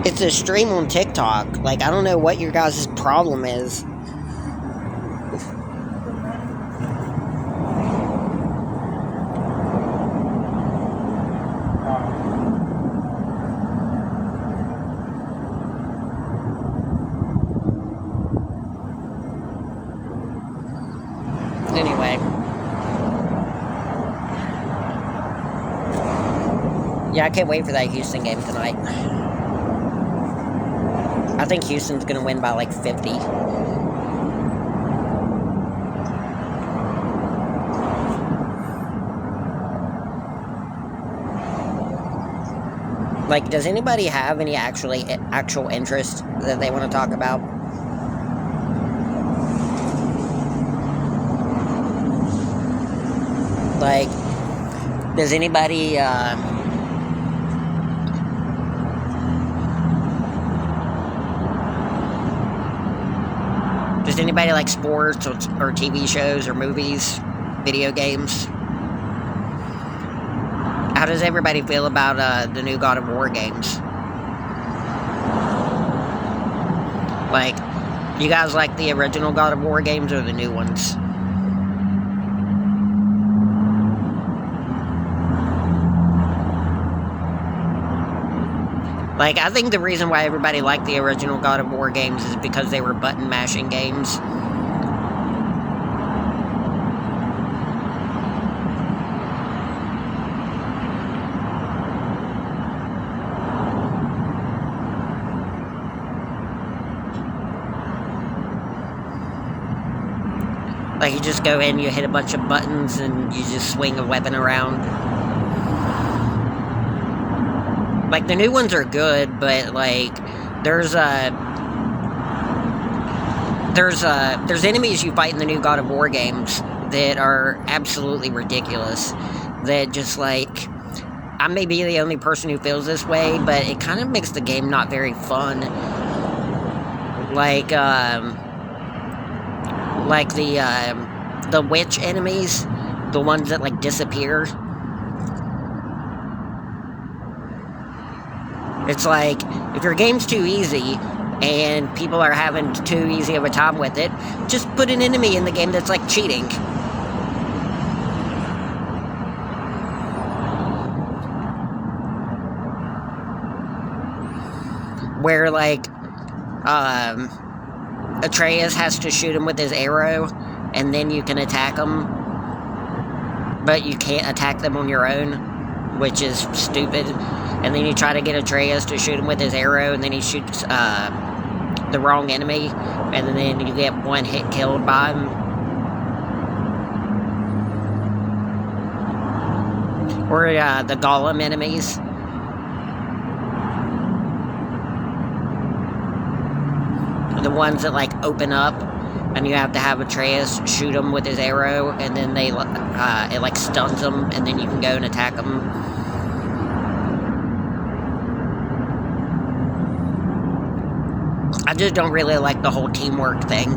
It's a stream on TikTok. Like, I don't know what your guys' problem is. Anyway. Yeah, I can't wait for that Houston game tonight. I think Houston's going to win by like 50. Like, does anybody have any actual interest that they want to talk about? Like, does anybody, does anybody like sports or TV shows or movies, video games? How does everybody feel about the new God of War games? Like, you guys like the original God of War games or the new ones? Like, I think the reason why everybody liked the original God of War games is because they were button mashing games. Like, you just go in, you hit a bunch of buttons, and you just swing a weapon around. Like, the new ones are good, but, like, there's enemies you fight in the new God of War games that are absolutely ridiculous. That just, like, I may be the only person who feels this way, but it kind of makes the game not very fun. Like the witch enemies, the ones that, like, disappear. It's like, if your game's too easy, and people are having too easy of a time with it, just put an enemy in the game that's, like, cheating. Where, like, Atreus has to shoot him with his arrow, and then you can attack them, but you can't attack them on your own, which is stupid. And then you try to get Atreus to shoot him with his arrow, and then he shoots the wrong enemy, and then you get one hit killed by him. Or the golem enemies. The ones that, like, open up, and you have to have Atreus shoot them with his arrow, and then they it, like, stuns them, and then you can go and attack them. I just don't really like the whole teamwork thing.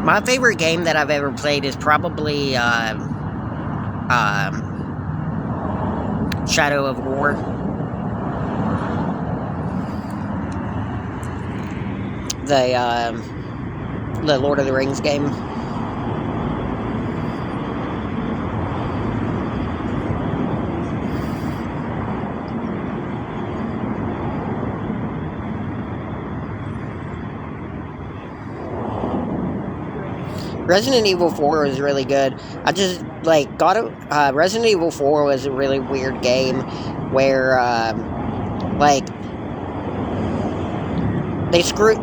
My favorite game that I've ever played is probably Shadow of War. The Lord of the Rings game. Resident Evil 4 was really good. I just, like, Resident Evil 4 was a really weird game where, like, they screwed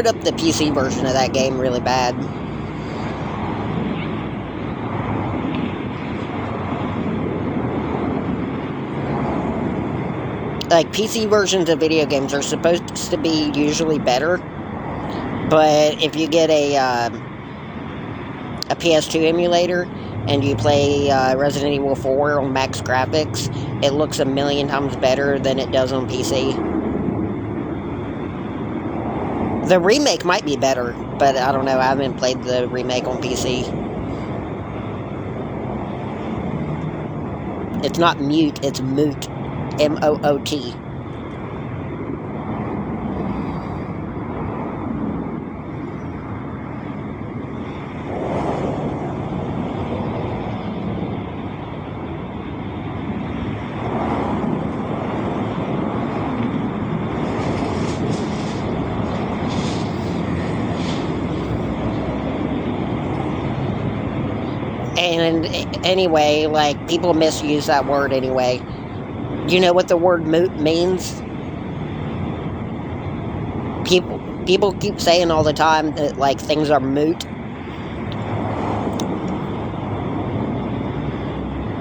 up the PC version of that game really bad. Like, PC versions of video games are supposed to be usually better, but if you get a PS2 emulator and you play Resident Evil 4 on max graphics, it looks a million times better than it does on PC. The remake might be better, but I don't know. I haven't played the remake on PC. It's not mute, it's moot. M-O-O-T. And anyway, like, people misuse that word anyway. You know what the word moot means? People keep saying all the time that, like, things are moot.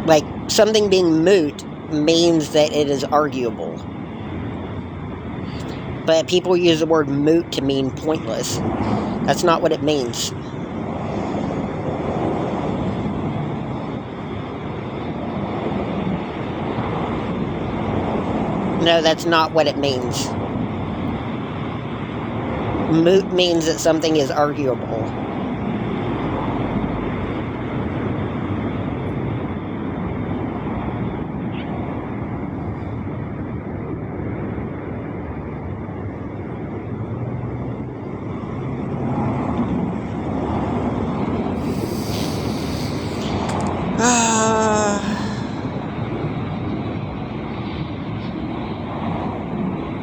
Like, something being moot means that it is arguable. But people use the word moot to mean pointless. That's not what it means. No, that's not what it means. Moot means that something is arguable.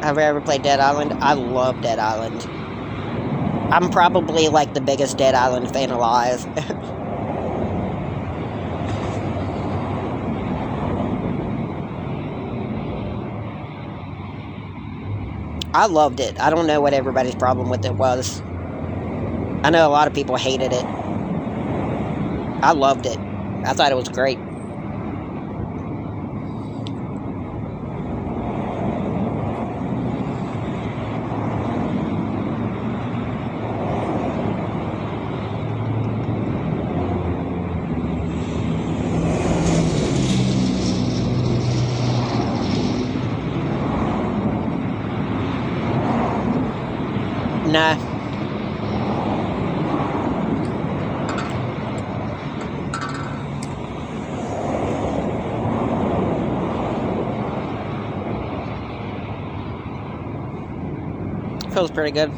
Have I ever played Dead Island? I love Dead Island. I'm probably, like, the biggest Dead Island fan alive. I loved it. I don't know what everybody's problem with it was. I know a lot of people hated it. I loved it. I thought it was great. Nah. Feels pretty good.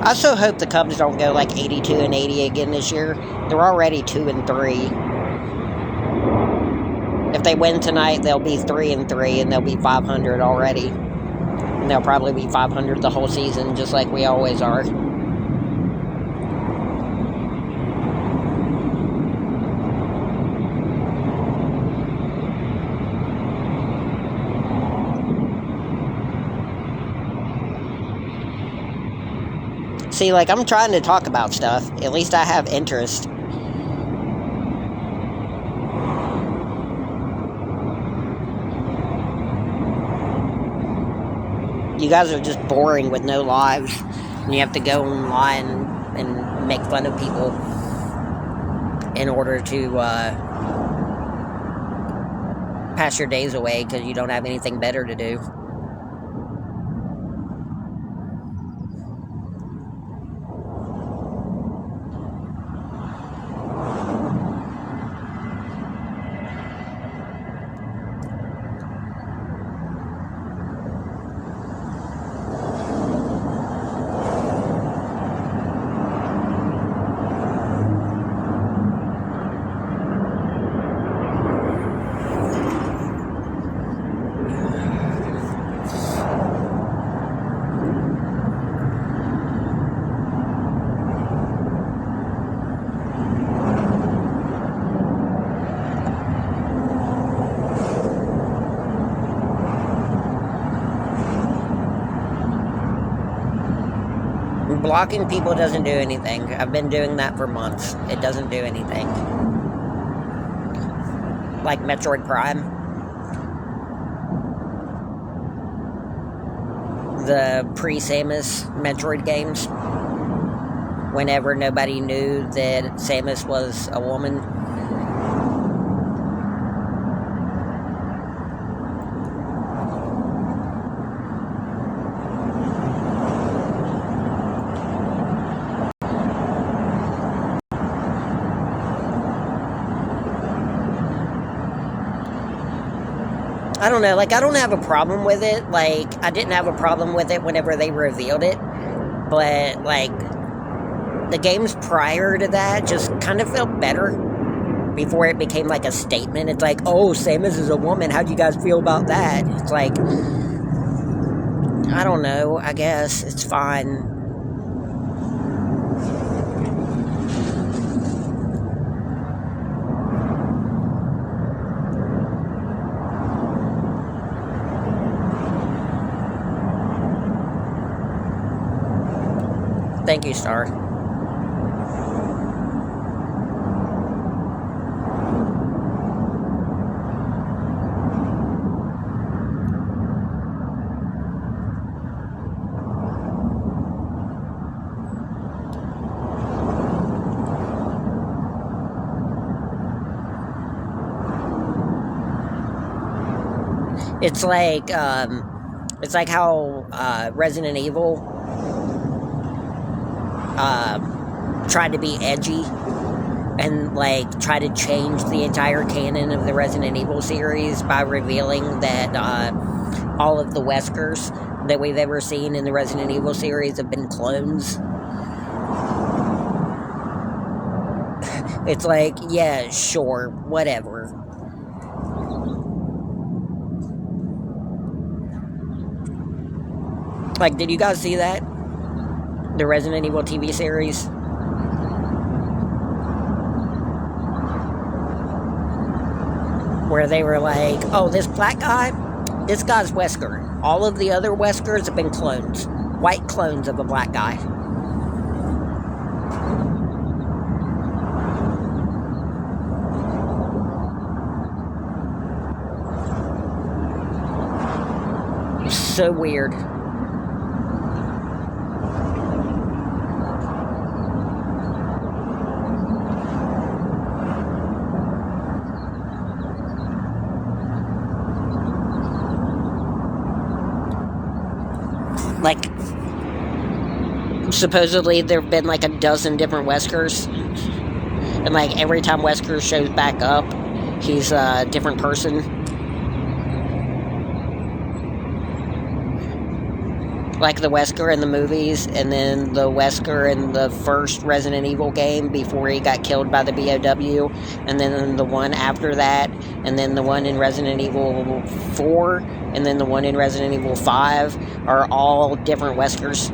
I so hope the Cubs don't go like 82-80 again this year. They're already 2-3. If they win tonight, they'll be 3-3, and they'll be 500 already. And they'll probably be 500 the whole season, just like we always are. See, like, I'm trying to talk about stuff. At least I have interest. You guys are just boring with no lives. And you have to go online and make fun of people in order to pass your days away because you don't have anything better to do. blocking people doesn't do anything. I've been doing that for months. It doesn't do anything. Like Metroid Prime. The pre-Samus Metroid games. Whenever nobody knew that Samus was a woman. I don't know, like, I don't have a problem with it. Like, I didn't have a problem with it whenever they revealed it. But, like, the games prior to that just kind of felt better before it became, like, a statement. It's like, oh, Samus is a woman. How do you guys feel about that? It's like, I don't know. I guess it's fine. Thank you, Star. It's like how Resident Evil tried to be edgy and like try to change the entire canon of the Resident Evil series by revealing that all of the Weskers that we've ever seen in the Resident Evil series have been clones. It's like, yeah, sure, whatever. Like, did you guys see that? The Resident Evil TV series? Where they were like, oh, this black guy, this guy's Wesker. All of the other Weskers have been clones. White clones of a black guy. So weird. Like, supposedly there have been like a dozen different Weskers. And like every time Wesker shows back up, he's a different person. Like the Wesker in the movies, and then the Wesker in the first Resident Evil game before he got killed by the BOW, and then the one after that, and then the one in Resident Evil 4, and then the one in Resident Evil 5 are all different Weskers.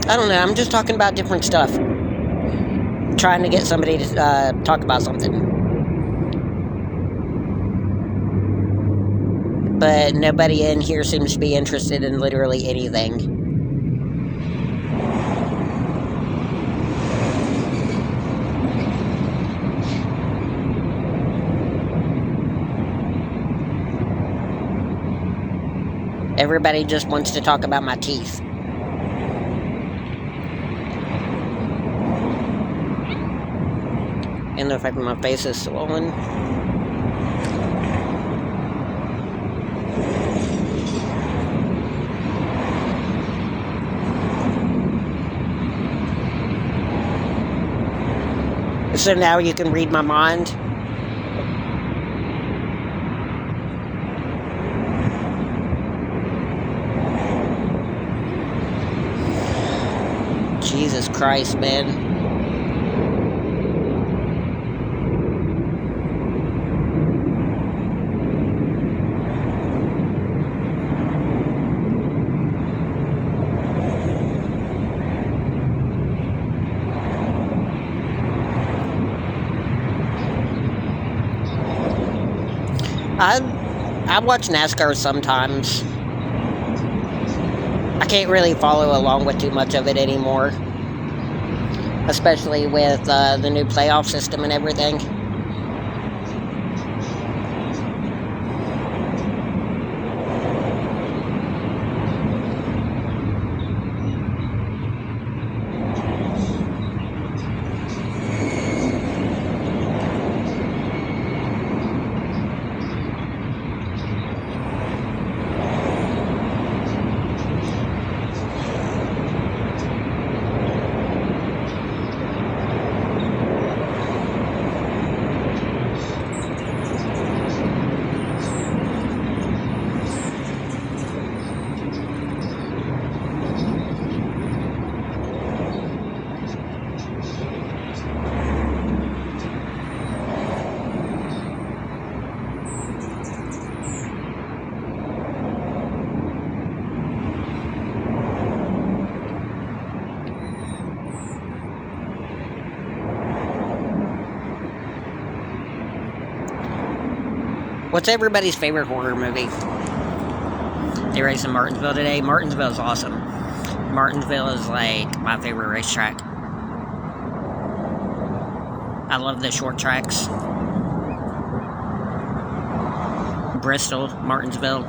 I don't know, I'm just talking about different stuff. Trying to get somebody to talk about something. But nobody in here seems to be interested in literally anything. Everybody just wants to talk about my teeth. And the fact that my face is swollen. So now you can read my mind. Jesus Christ, man. I watch NASCAR sometimes. I can't really follow along with too much of it anymore, especially with the new playoff system and everything. What's everybody's favorite horror movie? They race in Martinsville today. Martinsville is awesome. Martinsville is like my favorite racetrack. I love the short tracks. Bristol, Martinsville.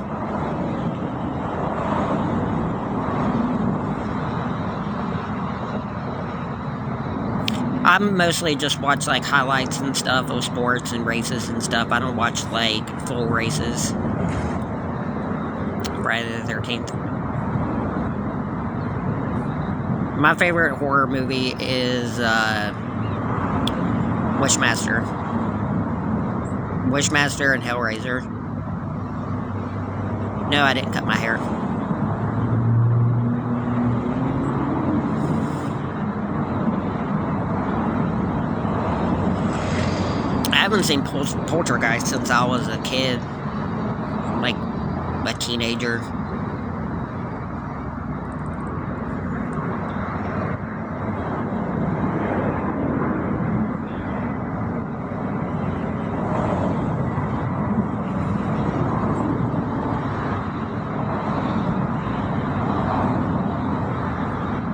I mostly just watch like highlights and stuff of sports and races and stuff. I don't watch like full races. Friday the 13th. My favorite horror movie is Wishmaster. Wishmaster and Hellraiser. No, I didn't cut my hair. I haven't seen Poltergeist since I was a kid. Like, a teenager.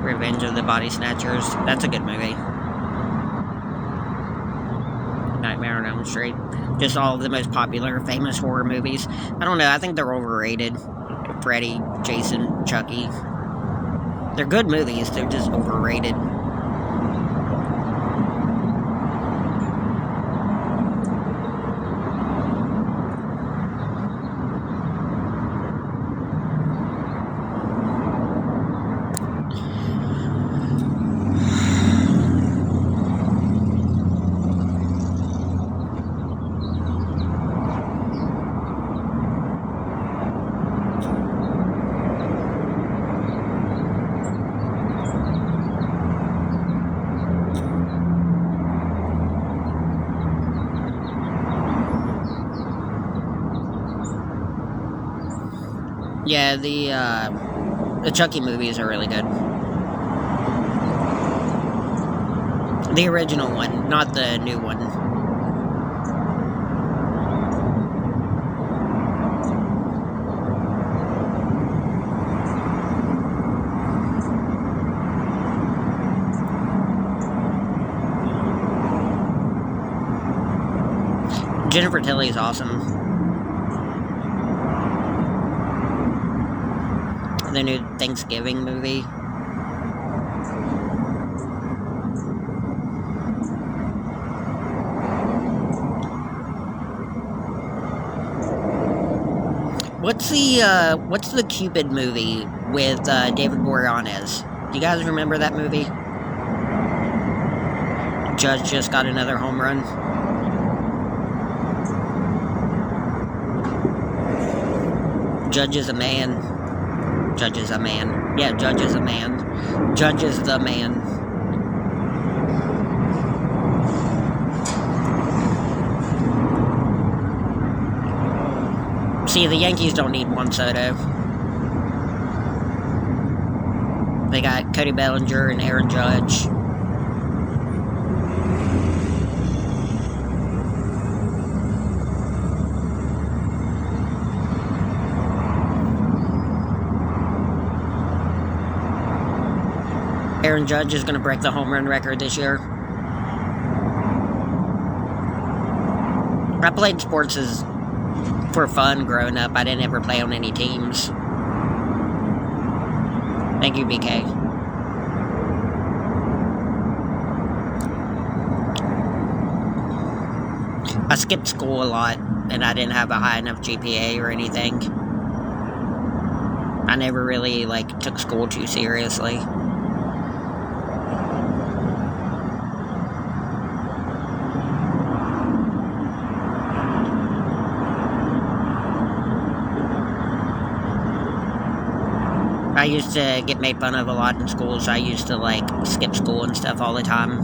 Revenge of the Body Snatchers. That's a good movie. Nightmare on Elm Street. Just all of the most popular, famous horror movies. I don't know, I think they're overrated. Freddy, Jason, Chucky. They're good movies, they're just overrated. Yeah, the Chucky movies are really good. The original one, not the new one. Jennifer Tilly is awesome. The new Thanksgiving movie. What's the Cupid movie with David Boreanaz? Do you guys remember that movie? Judge just got another home run. Judge is a man. Judge is a man. Yeah, Judge is a man. Judge is the man. See, the Yankees don't need Juan Soto. They got Cody Bellinger and Aaron Judge. Aaron Judge is going to break the home run record this year. I played sports for fun growing up. I didn't ever play on any teams. Thank you, BK. I skipped school a lot, and I didn't have a high enough GPA or anything. I never really, like, took school too seriously. I used to get made fun of a lot in school, so I used to, like, skip school and stuff all the time.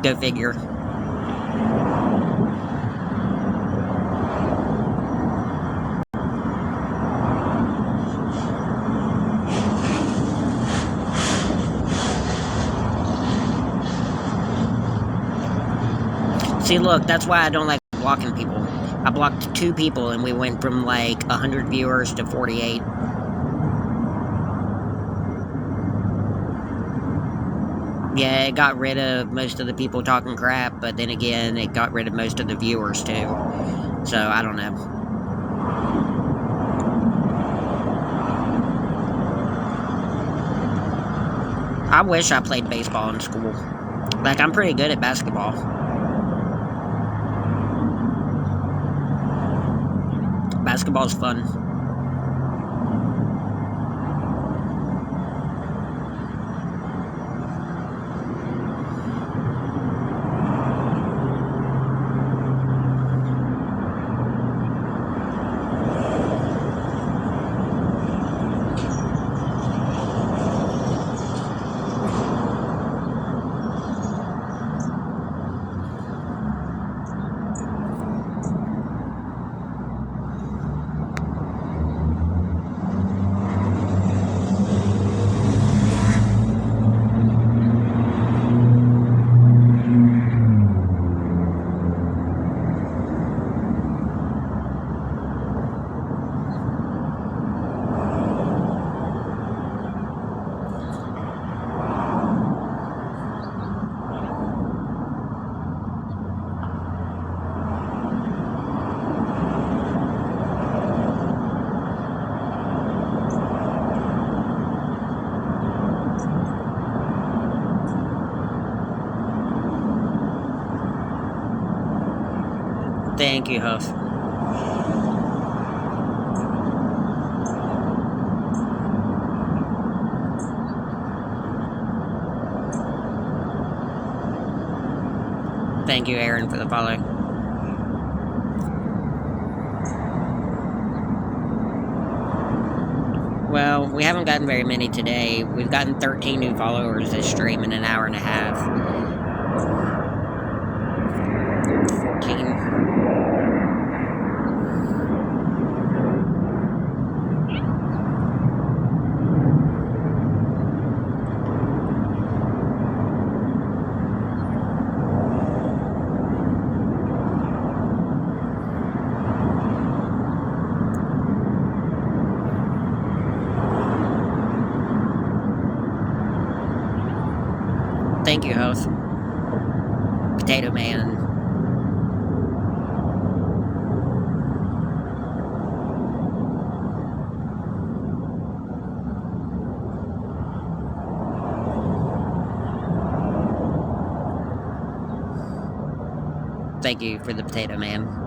Go figure. See, look, that's why I don't like blocking people. I blocked 2 people and we went from like 100 viewers to 48. Yeah, it got rid of most of the people talking crap, but then again, it got rid of most of the viewers too. So, I don't know. I wish I played baseball in school. Like, I'm pretty good at basketball. Basketball's fun. Thank you, Huff. Thank you, Aaron, for the follow. Well, we haven't gotten very many today. We've gotten 13 new followers this stream in an hour and a half. 14. Thank you, host. Potato Man. Thank you for the Potato Man.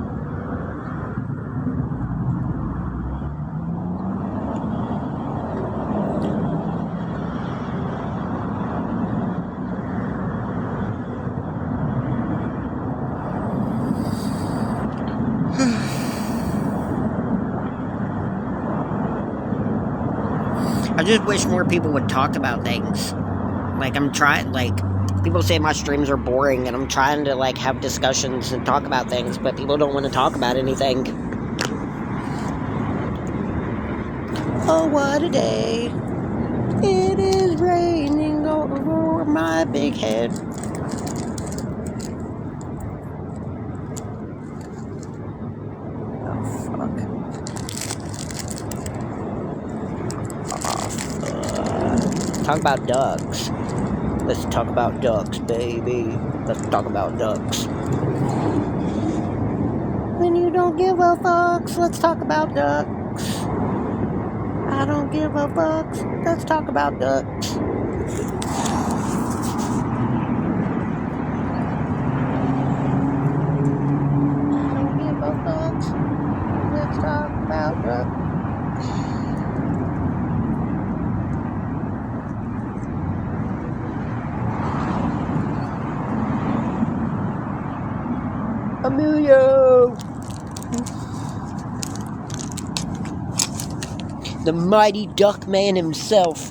I just wish more people would talk about things. Like, I'm trying, like, people say my streams are boring, and I'm trying to, like, have discussions and talk about things, but people don't want to talk about anything. Oh, what a day. It is raining over my big head. Oh, talk about ducks. Let's talk about ducks, baby. Let's talk about ducks. When you don't give a fucks, let's talk about ducks. I don't give a fucks, let's talk about ducks. I don't give a fucks, let's talk about ducks. Emilio! The mighty duck man himself.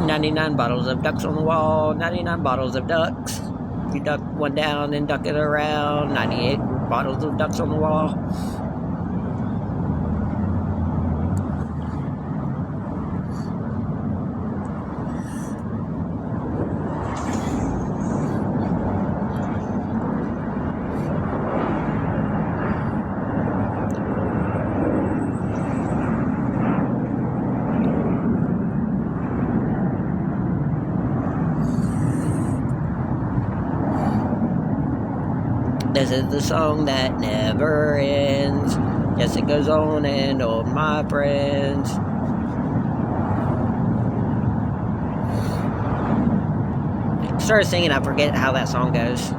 "99 bottles of ducks on the wall, 99 bottles of ducks. You duck one down and duck it around, 98 bottles of ducks on the wall." This is the song that never ends. Yes, it goes on and on, my friends. Started singing, I forget how that song goes.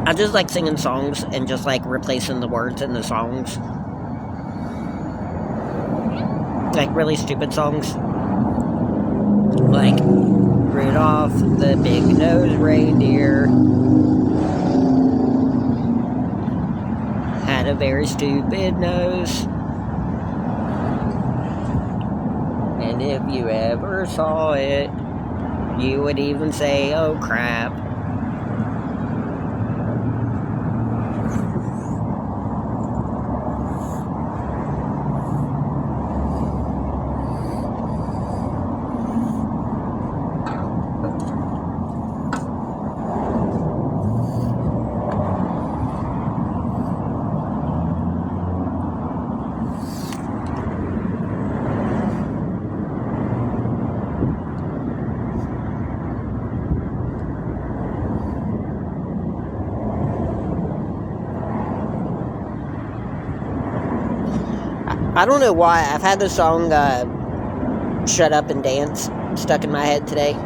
I just like singing songs and just like replacing the words in the songs. Like really stupid songs. Like Rudolph the big-nosed reindeer had a very stupid nose. And if you ever saw it, you would even say, "Oh crap." I don't know why. I've had the song Shut Up and Dance stuck in my head today. She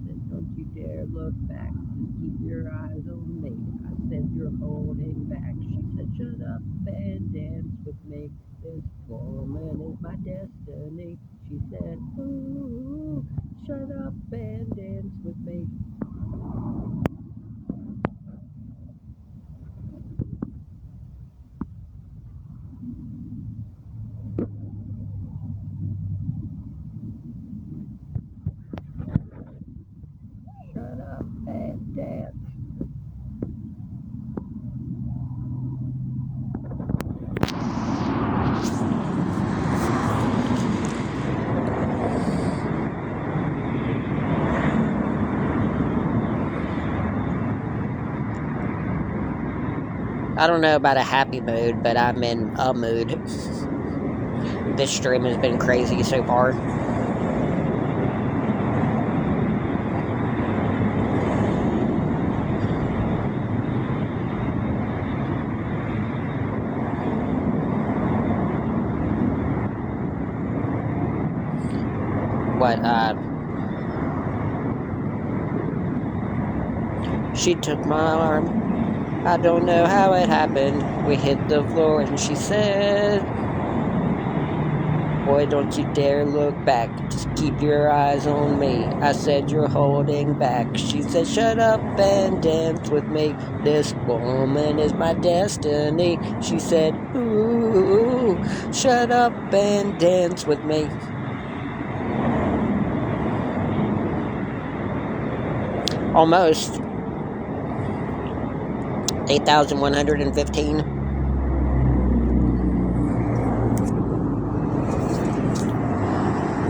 said, "Don't you dare look back. Just keep your eyes on me." I said, "You're holding back." She said, "Shut up and dance with me. This woman is my destiny." She said, "Ooh, shut up and dance with me." Shut up and dance. I don't know about a happy mood, but I'm in a mood. This stream has been crazy so far. What, She took my arm. I don't know how it happened. We hit the floor and she said, boy, don't you dare look back. Just keep your eyes on me. I said, you're holding back. She said, shut up and dance with me. This woman is my destiny. She said, ooh, shut up and dance with me. Almost. 8,115.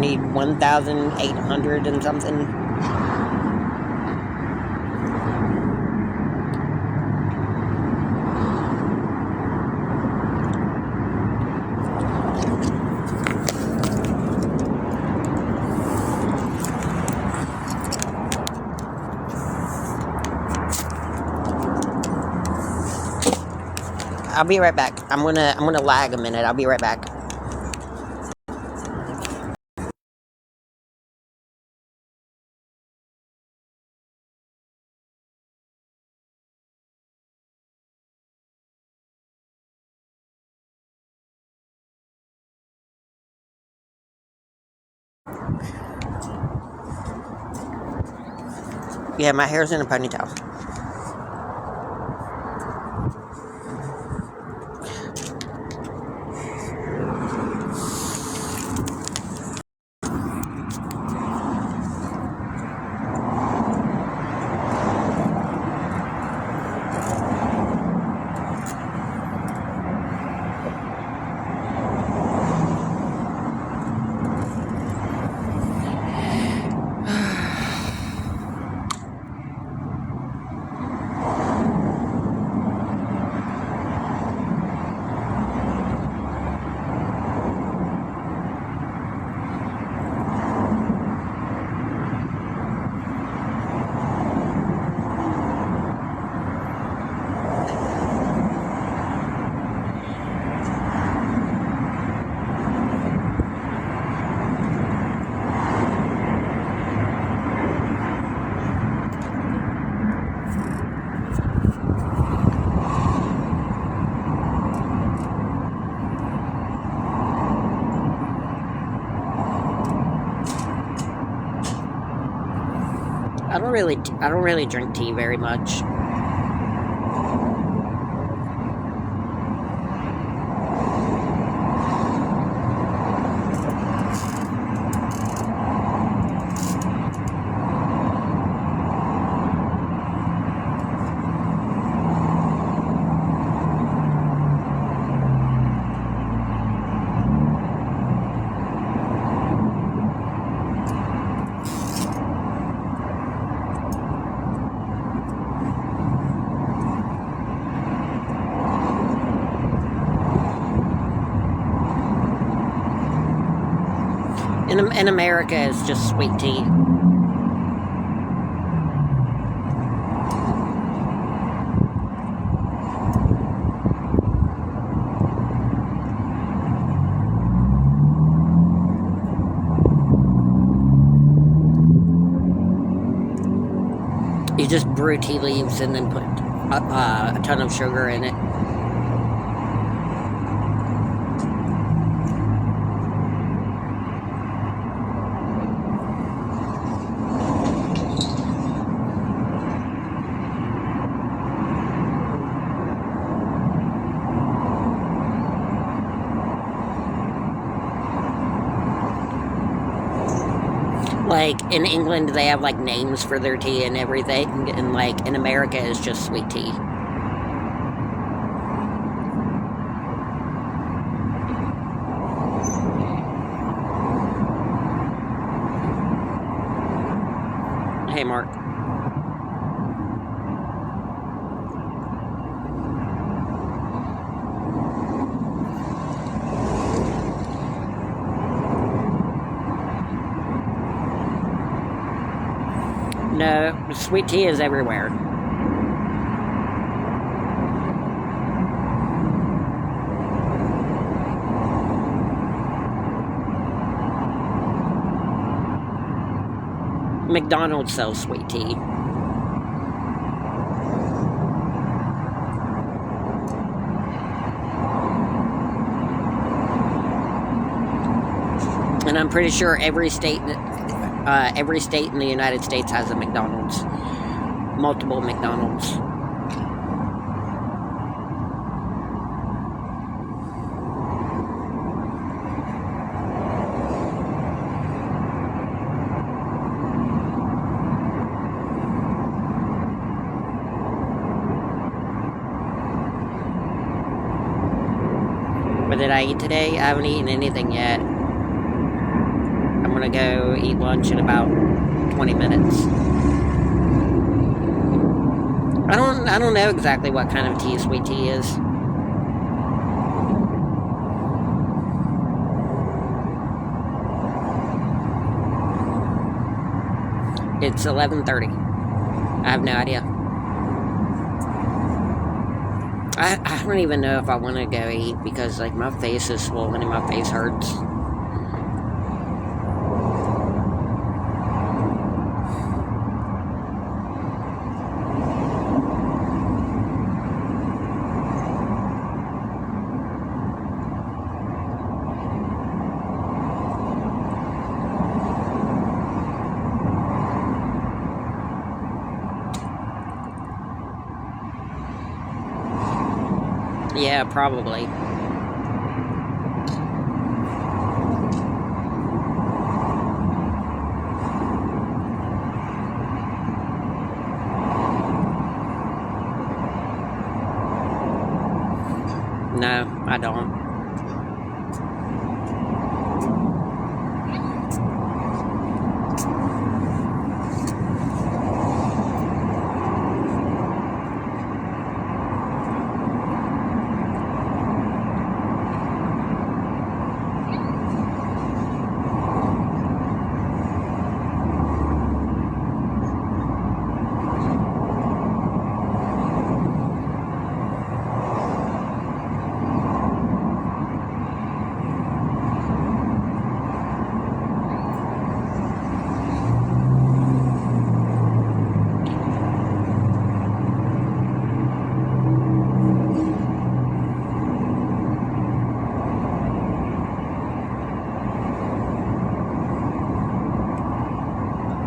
Need 1,800 and something. I'll be right back. I'm gonna lag a minute. I'll be right back. Yeah, my hair's in a ponytail. I don't really drink tea very much. In America, it's just sweet tea. You just brew tea leaves and then put a ton of sugar in it. Like, in England, they have, like, names for their tea and everything, and, like, in America, it's just sweet tea. Hey, Mark. No, sweet tea is everywhere. McDonald's sells sweet tea. And I'm pretty sure every state in the United States has a McDonald's. Multiple McDonald's. What did I eat today? I haven't eaten anything yet. I'm gonna go eat lunch in about 20 minutes. I don't know exactly what kind of tea sweet tea is. It's 11:30. I have no idea. I don't even know if I want to go eat because like my face is swollen and my face hurts. Yeah, probably. No, I don't.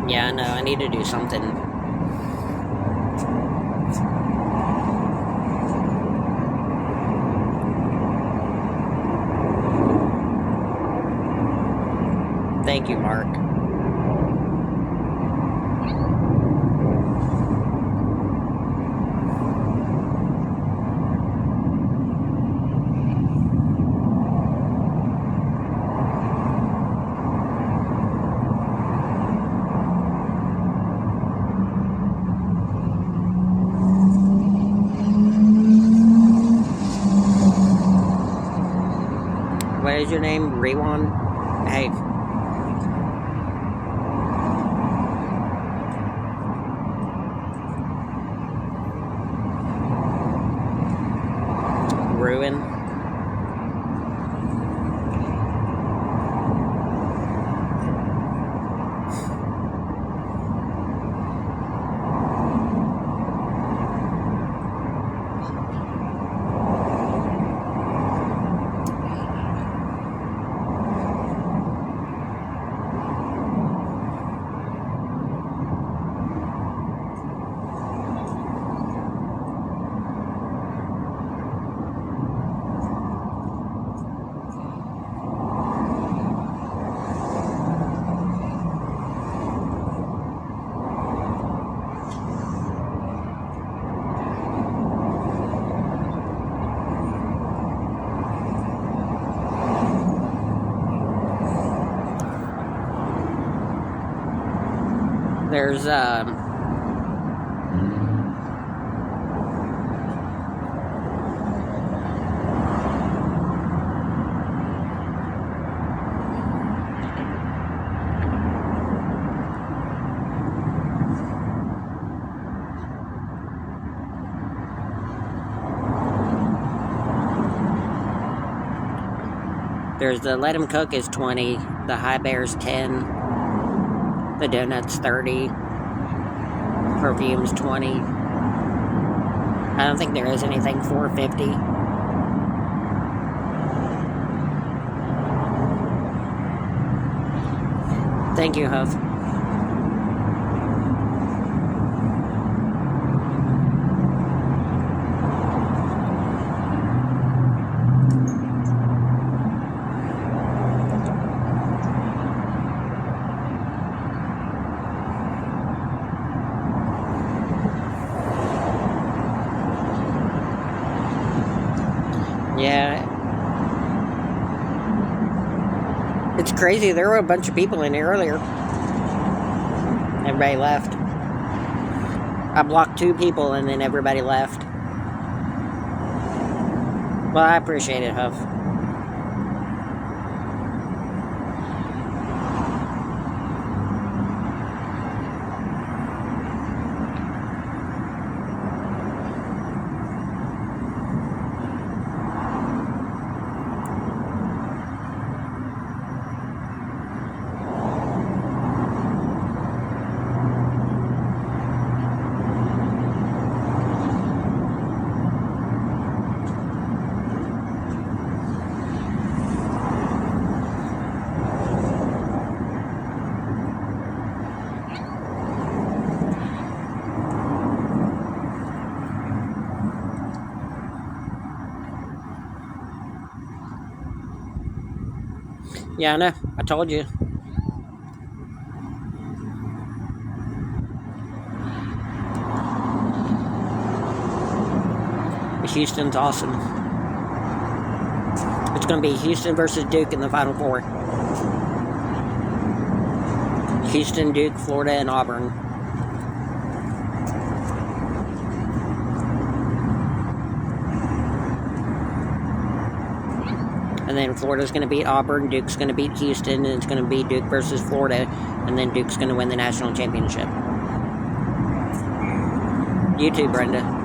Yeah, I know. I need to do something. Thank you, Mark. What is your name? Rewan? Hey. Ruin. There's the Let 'em Cook is 20, the High Bear's 10, the Donut's 30, Perfume's 20. I don't think there is anything $4.50. Thank you, Huff. Yeah. It's crazy. There were a bunch of people in here earlier. Everybody left. I blocked 2 people and then everybody left. Well, I appreciate it, Huff. Yeah, I know. I told you. Houston's awesome. It's going to be Houston versus Duke in the Final Four. Houston, Duke, Florida, and Auburn. And then Florida's going to beat Auburn, Duke's going to beat Houston, and it's going to be Duke versus Florida, and then Duke's going to win the national championship. You too, Brenda.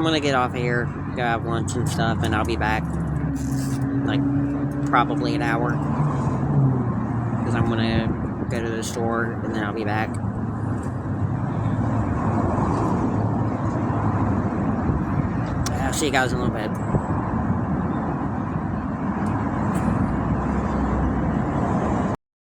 I'm gonna get off of here, go have lunch and stuff, and I'll be back, like, probably an hour. Because I'm gonna go to the store, and then I'll be back. I'll see you guys in a little bit.